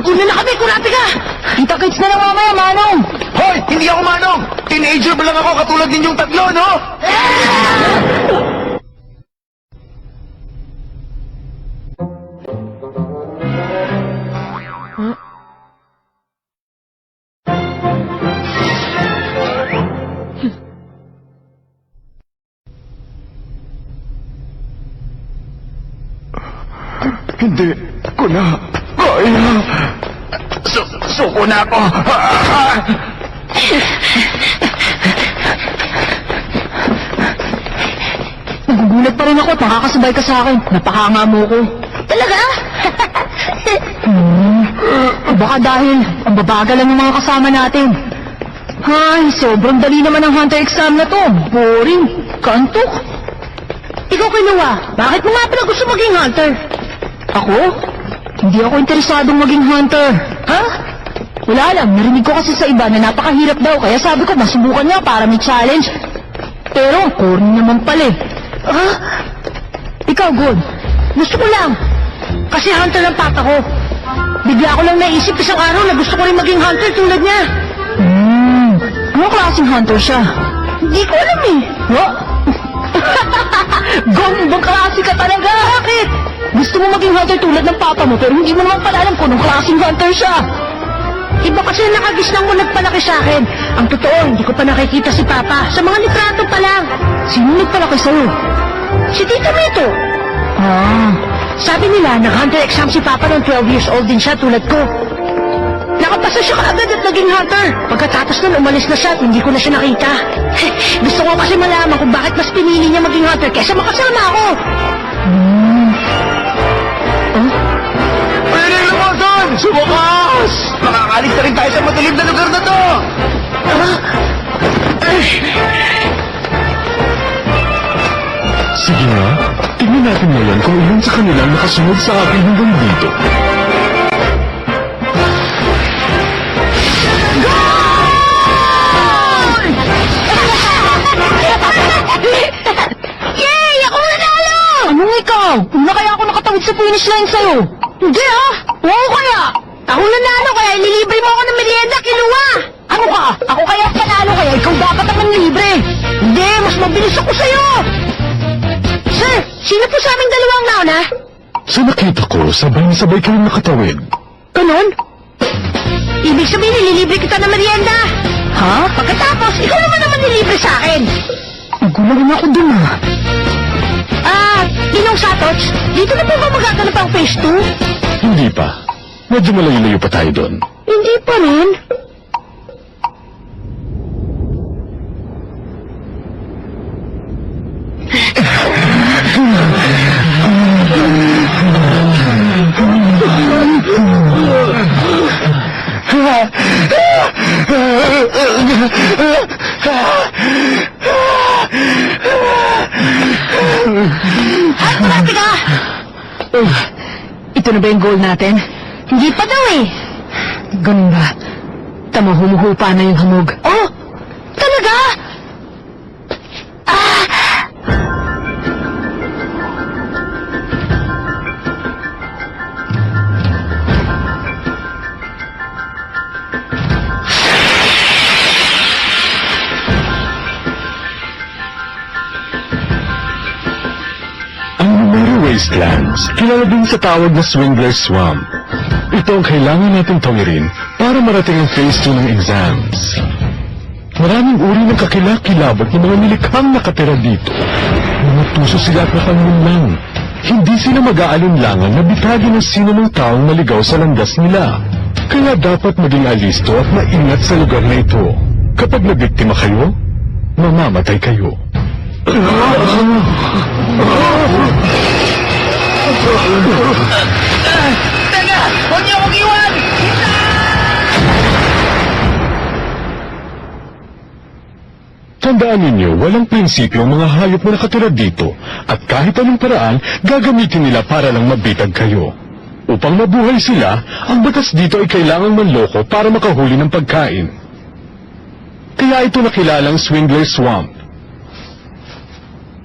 Una na kami, kurati ka! Kita-kits na lang mamaya, Manong! Hoy! Hindi ako manong! Teenager pa lang ako katulad ninyong tatlo, no? Hindi ko na kaya. Suko na ako. Nagugulat pa rin ako at nakakasabay ka sa akin. Napakanga mo ko. Talaga? Baka dahil ang babagal lang ng mga kasama natin. Ay, sobrang dali naman ang hunter exam na to. Boring. Kantok. Ikaw kay Noah, bakit mo nga pala gusto maging hunter? Ako? Hindi ako interesadong maging hunter. Ha? Wala lang, narinig ko kasi sa iba na napakahirap daw, kaya sabi ko masubukan niya para may challenge. Pero ang corny naman pala eh. Ha? Ikaw, God. Gusto ko lang. Kasi hunter ang papa ko. Bigla ko lang naisip isang araw na gusto ko rin maging hunter tulad niya. Anong klaseng hunter siya? Hindi ko alam eh. What? Gong, klase ka talaga! Bakit? Gusto mo maging hunter tulad ng papa mo, pero hindi mo naman pala alam kung anong klaseng hunter siya. Iba kasi ang nakagisnang mo nagpalaki sa akin. Ang totoo, hindi ko pa nakikita si Papa. Sa mga litrato pa lang. Sino nagpalaki sa'yo? Si Tita Mito. Ah, Sabi nila, nag-hunter exam si Papa nung 12 years old din siya tulad ko. Nakapasa siya kaagad at naging hunter. Pagkatapos nun, umalis na siya at hindi ko na siya nakita. Gusto ko kasi malaman kung bakit mas pinili niya maging hunter kaysa makasama ako. Pwede lumoson! Sumukas! Makakalis na rin tayo sa madilim na lugar na to! Sige nga, tingnan natin ngayon kung ilan sa kanila ang nakasunod sa akin hanggang dito. Yay! Ako nanalo! anong ikaw? Una kaya ako nakatawid sa finish line sa'yo? Hindi ah! Oo kaya! Ako nanalo kaya ililibre mo ako ng merienda, kinuha! Ano ka? Ako kaya ang panalo kaya ikaw dapat ang manlibre. Hindi, mas mabilis ako sa'yo! Sir, sino po sa aming dalawang nauna? Sa nakita ko, sabay-sabay kayong nakatawid. Ganon? Ibig sabihin, nililibre kita ng merienda! Ha? Pagkatapos, ikaw naman naman nilibre sa akin! Nagulahan ako dun ah. Ninong Satots, dito na po ba magaganap ang phase 2? Hindi pa. Medyo malayo-layo pa tayo doon. Hindi pa rin. Marami ka! Ito na ba yung goal natin? Hindi pa daw eh. Ganun ba? Tama, humuhupa na yung hamog. Oh, talaga? Ang Numero Wastelands, kilala din sa tawag na Swindler's Swamp. Ito ang kailangan natin tawirin para marating ang phase 2 ng exams. Maraming uri ng kakilakilabot ng mga nilikhang nakatira dito. Mga tuso sila at napangunlang. Hindi sila mag-aalinlangan na bitagin ng sino ng taong naligaw sa landas nila. Kaya dapat maging alisto at maingat sa lugar na ito. Kapag nabiktima kayo, mamamatay kayo. Teka! Huwag niyo akong iwan! Tandaan ninyo, walang prinsipyo ang mga hayop na nakatira dito at kahit anong paraan, gagamitin nila para lang mabitag kayo. Upang mabuhay sila, ang batas dito ay kailangang manloko para makahuli ng pagkain. Kaya ito nakilalang Swindler's Swamp.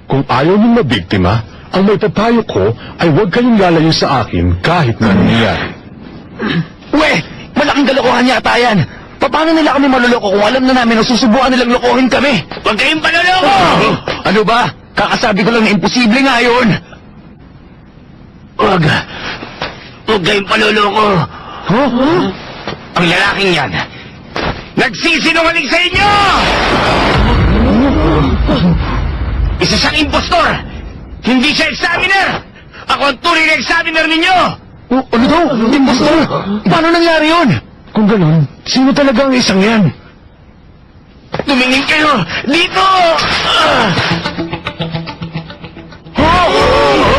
Kung ayaw mong mabiktima, ang may papayo ko ay huwag kayong lalayo sa akin kahit na nangyayari. We! Malaking kalokohan yata yan! Paano nila kami maluloko kung alam na namin na susubukan nilang lokohin kami? Huwag kayong panuloko! Ano ba? Kakasabi ko lang na imposible nga yun! Huwag kayong panuloko! Huh? Ang lalaking yan, nagsisinungaling sa inyo! Isa siyang impostor! Hindi siya examiner! Ako ang tunay na examiner ninyo! Ano daw? Impostor? Paano nangyari yun? Kung ganun, sino talaga ang isang yan? Tumingin kayo! Dito!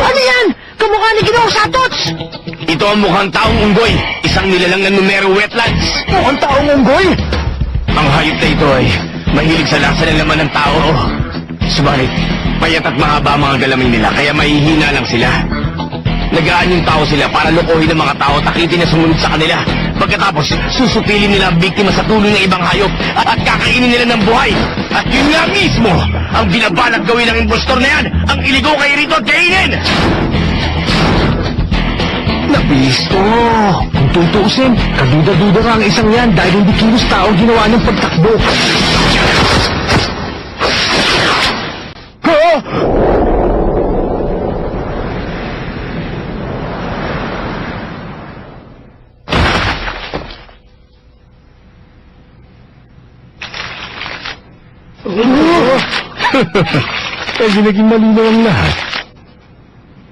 Ano yan? Kamukha ni Ginoong Satots! Ito ang mukhang taong unggoy. Isang nilalang na numero wetlands. Mukhang taong unggoy? Ang hayop na ito ay mahilig sa lasa ng laman ng tao. Subalit, payat at mahaba ang mga galamin nila, kaya mahihina lang sila. Nagaan yung tao sila para lokohin ng mga tao at akitin na sumunod sa kanila. Pagkatapos, susupilin nila ang biktima sa tulong ng ibang hayop at kakainin nila ng buhay. At yun nga mismo, ang binabalak gawin ng impostor na yan, ang iligaw kay rito at kainin! Nabilis to. Kung tutuusin, kaduda-duda nga ang isang yan dahil hindi kilos tao ginawa ng pagtakbo. Kasi naging malinaw ang lahat.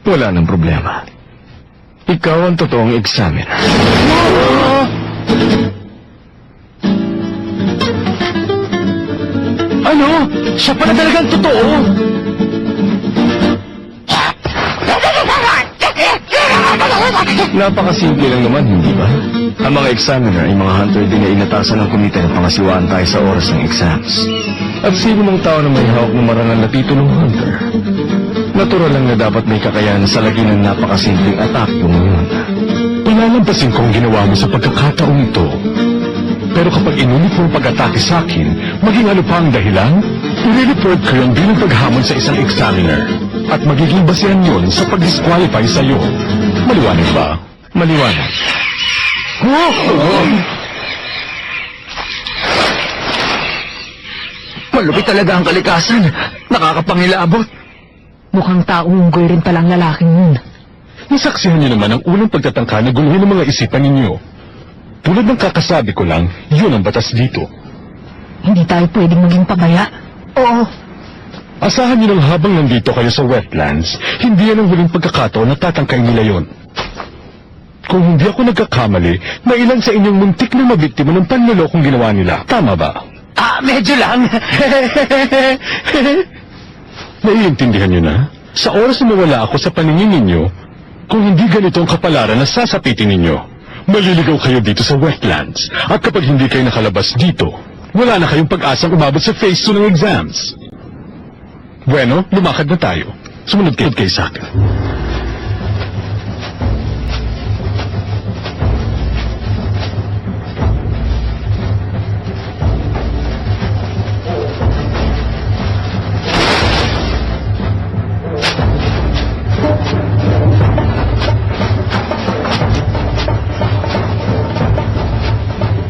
Wala nang problema. Ikaw ang totoong examiner. Ano? Siya pala talagang totoo? Napakasimple lang naman, hindi ba? Ang mga examiner ay mga hunter din na inatasan ng komite na pangasiwaan tayo sa oras ng exams. At sino mang tao na may hawak ng marangal na titulong hunter? Natural lang na dapat may kakayahan sa lagi ng napakasimpleng atake ngayon. Palalampasin ko ang ginawa mo sa pagkakataong ito. Pero kapag inunit mo ang pag-atake sa akin, maging ano pa ang dahilan, i-report ko yun bilang paghamon sa isang examiner. At magiging basehan yun sa pag-disqualify sa iyo. Maliwanag ba? Maliwanag. Malupit talaga ang kalikasan. Nakakapangilabot. Mukhang taong unggoy rin palang lalaking yun. Nasaksihan niyo naman ang unang pagtatangka na guluhin ng mga isipan ninyo. Tulad ng kakasabi ko lang, yun ang batas dito. Hindi tayo pwedeng maging pabaya. Oo. Asahan niyo lang habang nandito kayo sa wetlands, hindi yan ang huling pagkakataon na tatangkay nila yon. Kung hindi ako nagkakamali, may ilan sa inyong muntik na mabiktima ng panlolokong ginawa nila. Tama ba? Medyo lang. Naiintindihan niyo na? Sa oras na nawala ako sa paningin ninyo, kung hindi ganito ang kapalaran na sasapitin ninyo, maliligaw kayo dito sa wetlands. At kapag hindi kayo nakalabas dito, wala na kayong pag-asang umabot sa phase 2 ng exams. Bueno, lumakad na tayo. Sumunod kayo sa akin.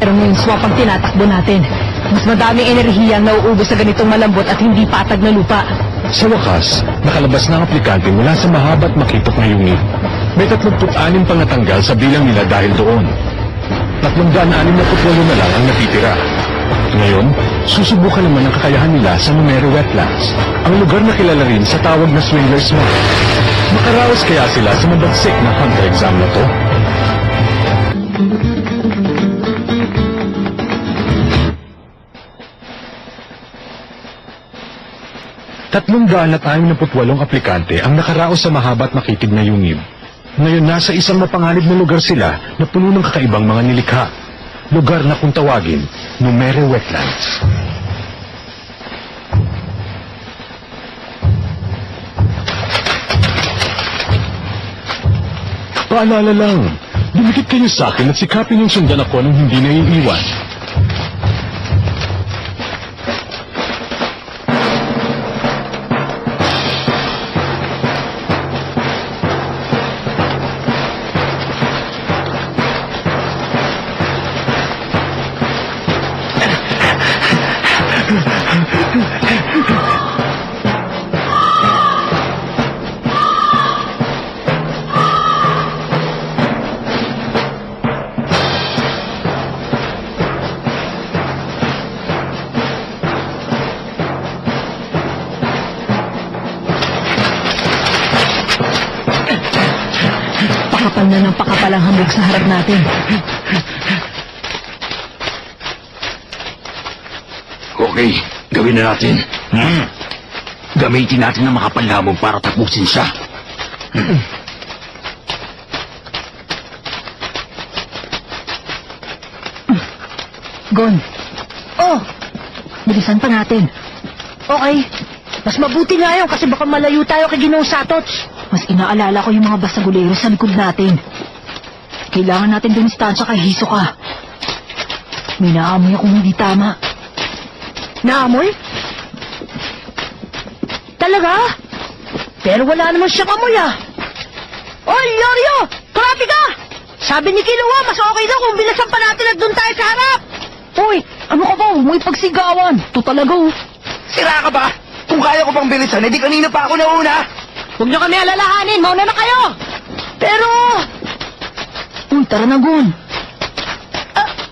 Pero ngayon, swap ang tinatakbo natin. Mas madaming enerhiya ang nauubos sa ganitong malambot at hindi patag na lupa. Sa wakas, nakalabas na ang aplikante mula sa mahaba at makipot na yungin. May 36 pang natanggal sa bilang nila dahil doon. 368 na lang ang natitira. Ngayon, susubukan naman ang kakayahan nila sa Numero Wetlands, ang lugar na kilala rin sa tawag na Swingler's Mark. Makaraos kaya sila sa mabagsik na hunter exam na to? Tatlong-daan at 68 aplikante ang nakaraos sa mahaba at makitid na yungib. Ngayon nasa isang mapanganib na lugar sila na puno ng kakaibang mga nilikha. Lugar na kung tawagin, Numero Wetlands. Paalala lang, dumikit kayo sa akin at sikapin yung sundan ako nung hindi naiiwan. Pakapal na ng pakapalang hambog sa harap natin. Okay, gawin na natin. Gamitin natin ang makapal na hamog para tapusin siya. Gon. Oh! Bilisan pa natin. Okay. Mas mabuti nga yun kasi baka malayo tayo kay Ginoong Satots. Mas inaalala ko yung mga basagulero sa likod natin. Kailangan natin dumistansya kay Hisoka. May naamoy akong hindi tama. Naamoy? Talaga? Pero wala naman siyang amoy ah. Oy, Yorio! Karapi ka! Sabi ni Killua, mas okay daw kung bilasan pa natin at doon tayo sa harap. Uy! Ano ka ba? Huwag mo ipagsigawan. Ito talaga oh. Sira ka ba? Kung kaya ko pang bilisan, edi kanina pa ako nauna. Huwag niyo kami alalahanin, mauna na kayo! Pero... Uy, tara na, Gon.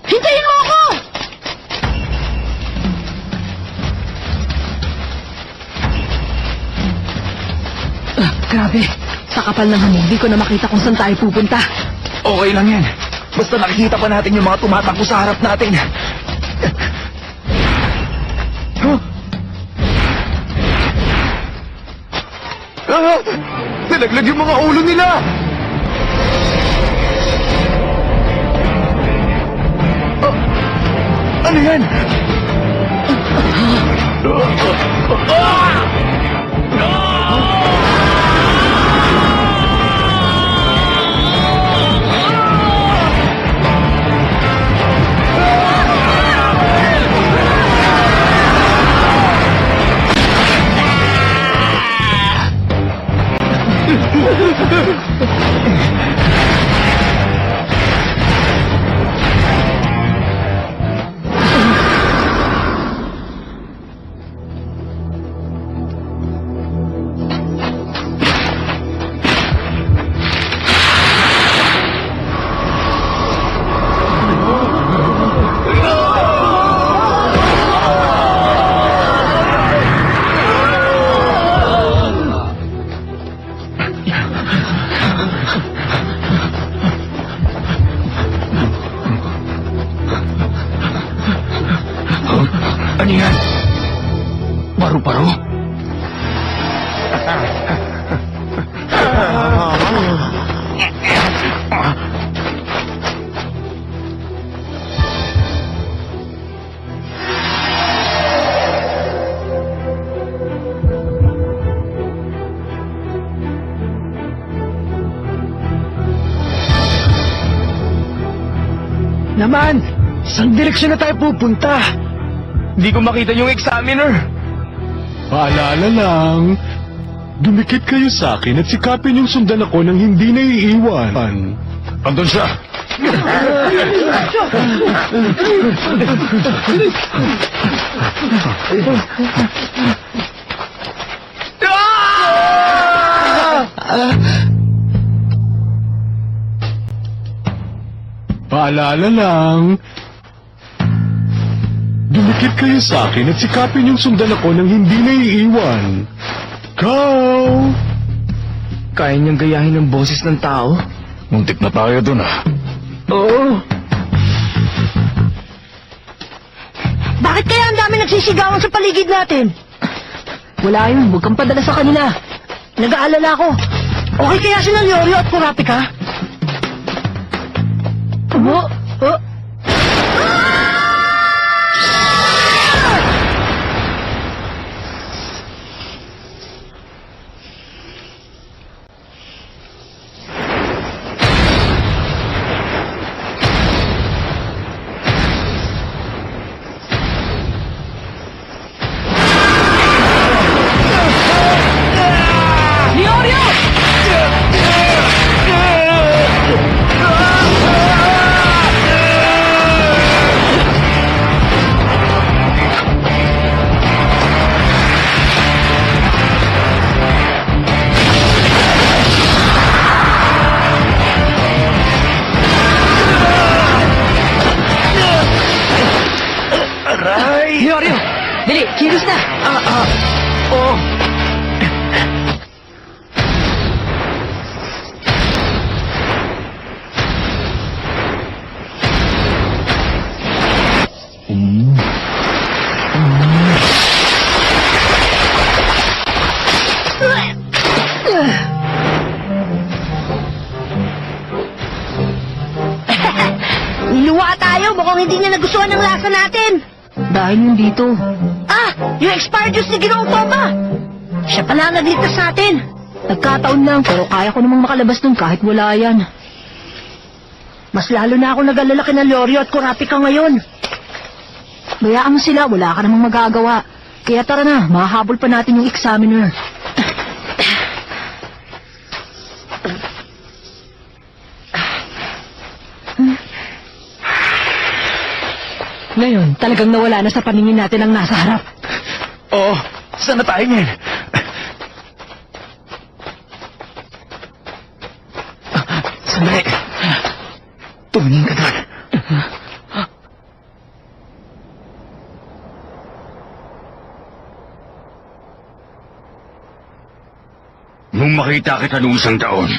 Hintayin mo ako! Grabe. Sa kapal ng hamog, di ko na makita kung saan tayo pupunta. Okay lang yan. Basta nakikita pa natin yung mga tumatakbo sa harap natin. Nalaglag yung mga ulo nila! Ano yan? Ano yan? Paru-paro? Naman! Saan direksyon na tayo pupunta? Hindi ko makita yung examiner. Paalala lang, dumikit kayo sa akin at sikapin yung sundan ako nang hindi naiiwan. Andun siya. Paalala lang, dumikit kayo sa akin at sikapin yung sundan ako nang hindi naiiwan. Go! Kaya niyang gayahin ang boses ng tao? Muntik na tayo dun ah. Oo. Bakit kaya ang dami nagsisigawan sa paligid natin? Wala yun. Huwag kang padala sa kanila. Nag-aalala ko. Okay kaya si Yorio at Kurapika? Ano? Niluwa tayo, mukhang hindi niya nagustuhan ng lasa natin. Dahil yun dito. Ah, yung expired juice ni Ginoong Tomba. Siya pala ang nagligtas sa atin. Nagkataon lang, pero kaya ko namang makalabas dun kahit wala yan. Mas lalo na ako nag-alala kina Lorio at Kurapi ka ngayon. Bayaan mo sila, wala ka namang magagawa. Kaya tara na, mahahabol pa natin yung examiner. Ngayon, talagang nawala na sa paningin natin ang nasa harap. Oo, saan na tayo ngayon? Sandali. Tumingin ka doon. Nung makita kita noong isang taon,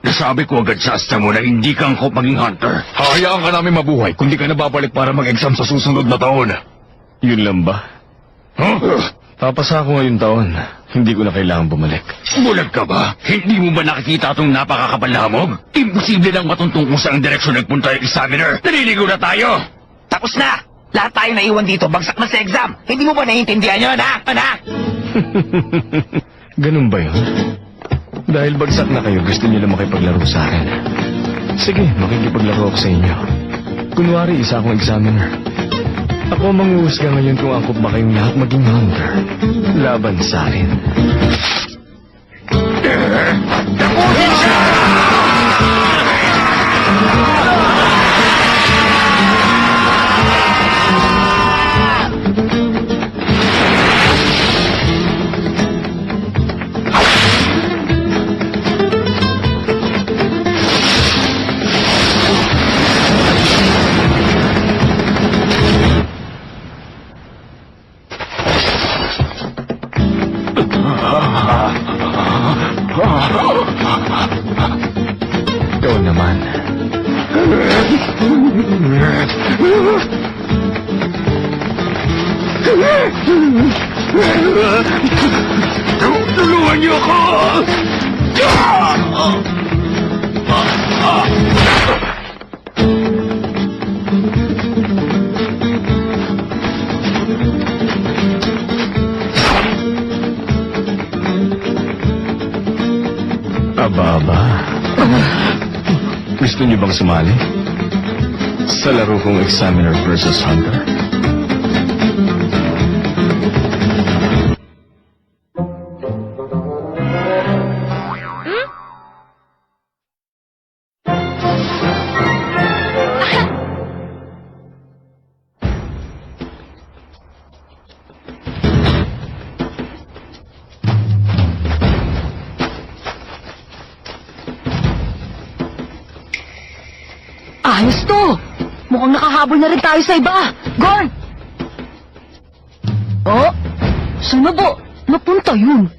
nasabi ko agad sa asta mo na hindi ka angkop maging hunter. Hayaan ka namin mabuhay kung di ka nababalik para mag-exam sa susunod na taon. Yun lang ba? Huh? Papasa ako ngayong taon. Hindi ko na kailangan bumalik. Bulag ka ba? Hindi mo ba nakikita itong napakakapal na hamog? Imposible lang matuntong kung saan direksyon nagpunta yung examiner. Naliligo na tayo! Tapos na! Lahat tayo naiwan dito, bagsak na sa exam. Hindi mo ba naiintindihan yun, ha? Ano? Ganun ba yun? Dahil bagsak na kayo, gusto niyo lang makipaglaro sa akin. Sige, makikipaglaro ako sa inyo. Kunwari, isa akong examiner. Ako ang manghuhusga ngayon kung angkop ba kayong lahat maging hunter. Laban sa akin. Ikaw naman. Tulungan niyo ako! Aba. Gusto niyo bang sumali? Sa laro kong Examiner versus Hunter? Ayos to! Mukhang nakahabol na rin tayo sa iba! Gorn! Oh? Saan na ba? Napunta yun?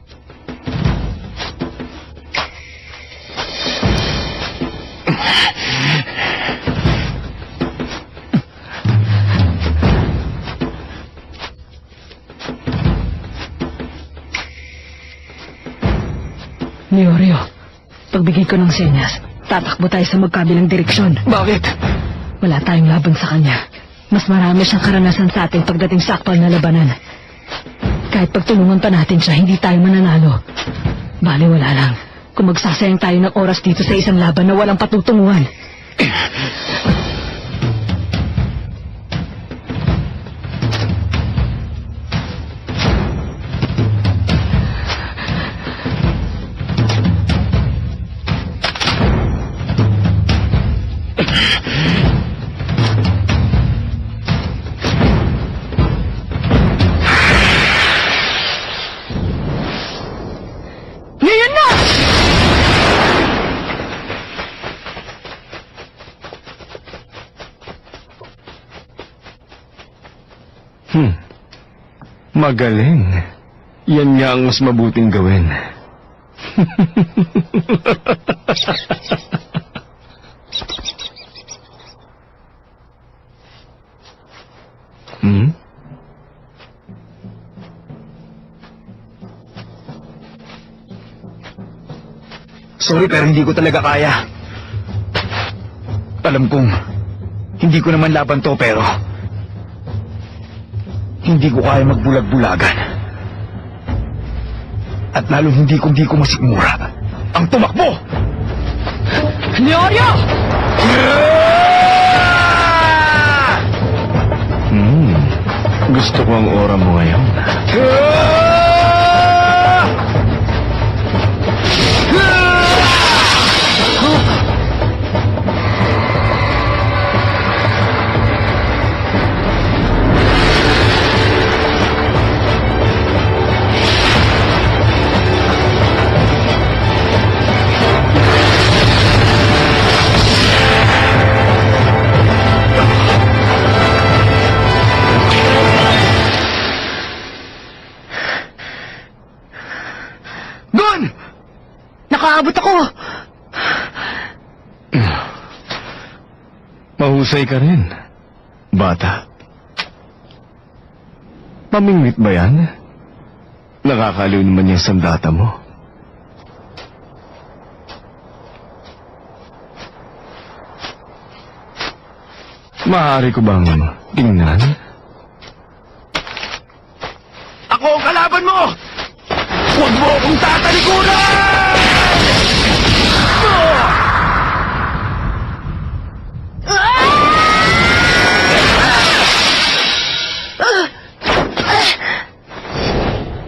Leorio, pagbigay ko ng senyas, tatakbo tayo sa magkabilang direksyon. Bakit? Wala tayong laban sa kanya. Mas marami siyang karanasan sa atin pagdating sa aktual na labanan. Kahit pagtulungan pa natin siya, hindi tayo mananalo. Bali, wala lang. Kung magsasayang tayo ng oras dito sa isang laban na walang patutunguhan. Ngayon na! Magaling. Yan nga ang mas mabuting gawin. Sorry pero hindi ko talaga kaya. Alam kong hindi ko naman laban to pero hindi ko kaya magbulag-bulagan. At lalo hindi ko masikmura ang tumakbo! Leorio! Gusto ko ang aura mo ngayon. Gon! Nakaabot ako! Mahusay ka rin, bata. Pamingwit ba yan? Nakakaliw naman yung sandata mo. Maaari ko bang tingnan? Ako ang kalaban mo! Huwag mo akong tatalikuran!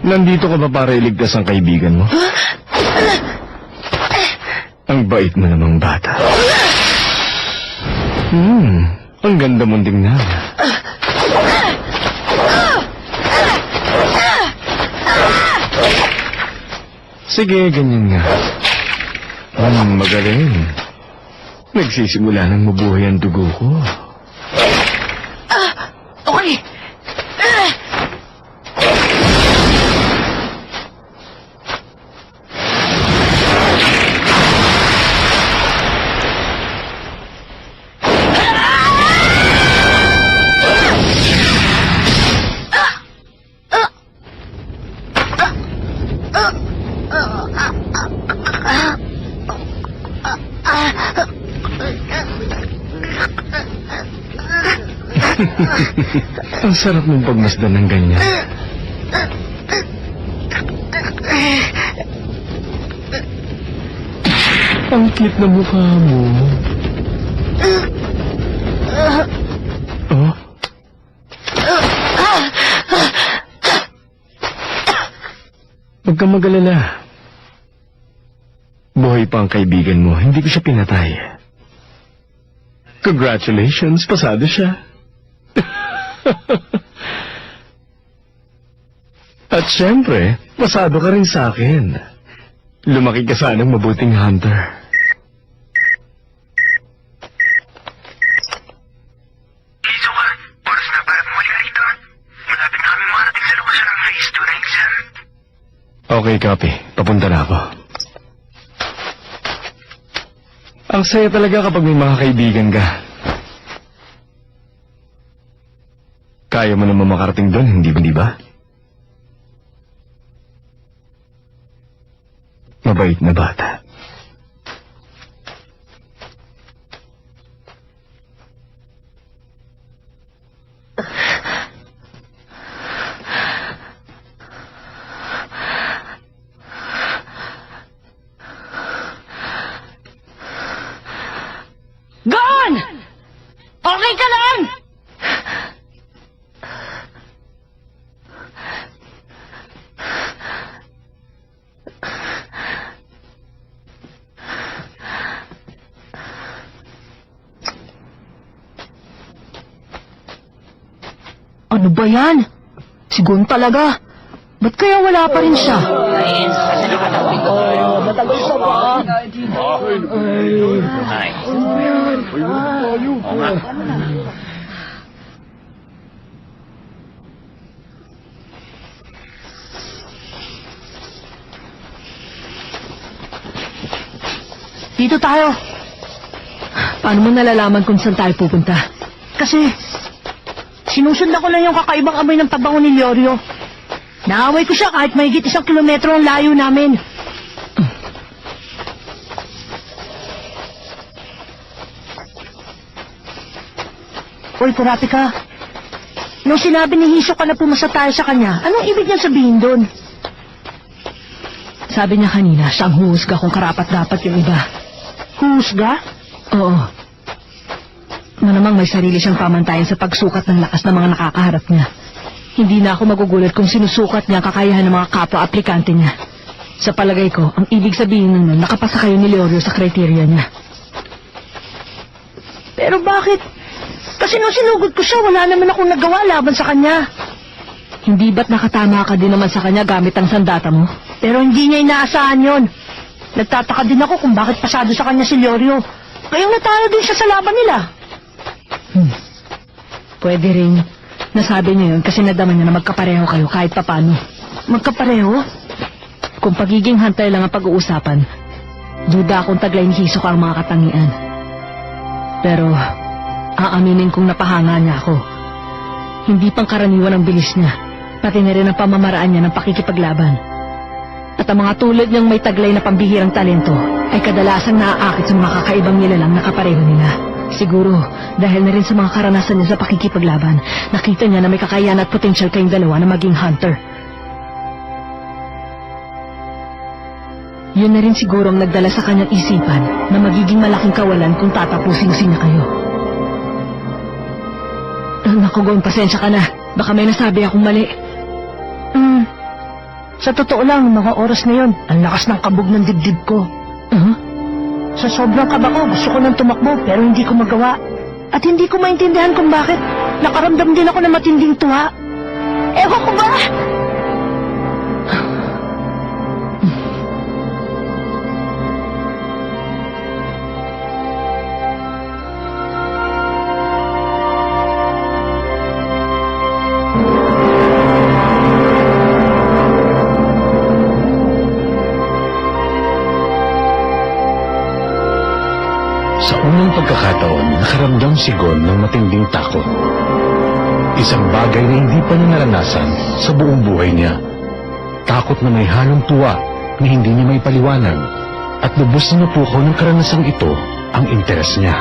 Nandito ka ba para iligtas ang kaibigan mo? Ang bait mo namang bata. Ang ganda mong tingnan. Sige, ganyan nga. Magaling. Nagsisimula ng mabuhay ang dugo ko. Okay! Ang sarap mong pagmasdan ng ganyan. Ang cute na mukha mo. Oh? Huwag kang mag-alala. Buhay pa ang kaibigan mo. Hindi ko siya pinatay. Congratulations, pasado siya. At syempre, pasado ka rin sa akin. Lumaki ka sanang mabuting hunter. Oras na para bumalik ka rito. Malapit na kami marating sa lokasyon ng race to na exam. Okay, copy. Papunta na ako. Ang saya talaga kapag may mga kaibigan ka. Kaya mo naman makarating doon, hindi ba? Mabait na bata. Gon! Okay ka lang! Ano ba yan? Si Gon talaga. Ba't kaya wala pa rin siya? Matagal sa ba? Dito tayo. Paano mo nalalaman kung saan tayo pupunta? Kasi, sinusundan ko lang yung kakaibang amoy ng pabango ni Leorio. Naaway ko siya kahit mahigit 1 kilometro ang layo namin. Oy, kurati ka. Nung sinabi ni Hiso ka na pumasa tayo sa kanya, anong ibig niya sabihin doon? Sabi niya kanina, siyang huhusga kung karapat-dapat yung iba. Husga? Oo. Malamang may sarili siyang pamantayan sa pagsukat ng lakas ng mga nakakaharap niya. Hindi na ako magugulat kung sinusukat niya ang kakayahan ng mga kapwa-aplikante niya. Sa palagay ko, ang ibig sabihin nun, nakapasa kayo ni Leorio sa kriteria niya. Pero bakit? Kasi nung sinugod ko siya, wala naman akong nagawa laban sa kanya. Hindi ba't nakatama ka din naman sa kanya gamit ang sandata mo? Pero hindi niya inaasahan yon. Nagtataka din ako kung bakit pasado sa kanya si Leorio. Kayong natalo din siya sa laban nila. Pwede rin. Nasabi niya yun kasi nadama niya na magkapareho kayo kahit papano. Magkapareho? Kung pagiging hunter lang ang pag-uusapan, duda akong taglay ni Hiso ka ang mga katangian. Pero, aaminin kong napahanga niya ako. Hindi pangkaraniwan ang bilis niya, pati na rin ang pamamaraan niya ng pakikipaglaban. At ang mga tulad niyang may taglay na pambihirang talento ay kadalasang naaakit sa mga kakaibang nilalang na kapareho nila. Siguro, dahil na rin sa mga karanasan niya sa pakikipaglaban, nakita niya na may kakayahan at potensyal kayong dalawa na maging hunter. Yun na rin siguro ang nagdala sa kanyang isipan na magiging malaking kawalan kung tatapusin niya kayo. Naku, Gon, pasensya ka na. Baka may nasabi akong mali. Sa totoo lang, mga oras na yun, ang lakas ng kabog ng dibdib ko. Sa sobrang kaba ko, gusto ko nang tumakbo pero hindi ko magawa. At hindi ko maintindihan kung bakit. Nakaramdam din ako ng matinding tuwa. Ewan ko ba? Sa unang pagkakataon, nakaramdam si Gon ng matinding takot. Isang bagay na hindi pa niya naranasan sa buong buhay niya. Takot na may halong tuwa na hindi niya may paliwanag at lubos na napukaw ng karanasang ito ang interes niya.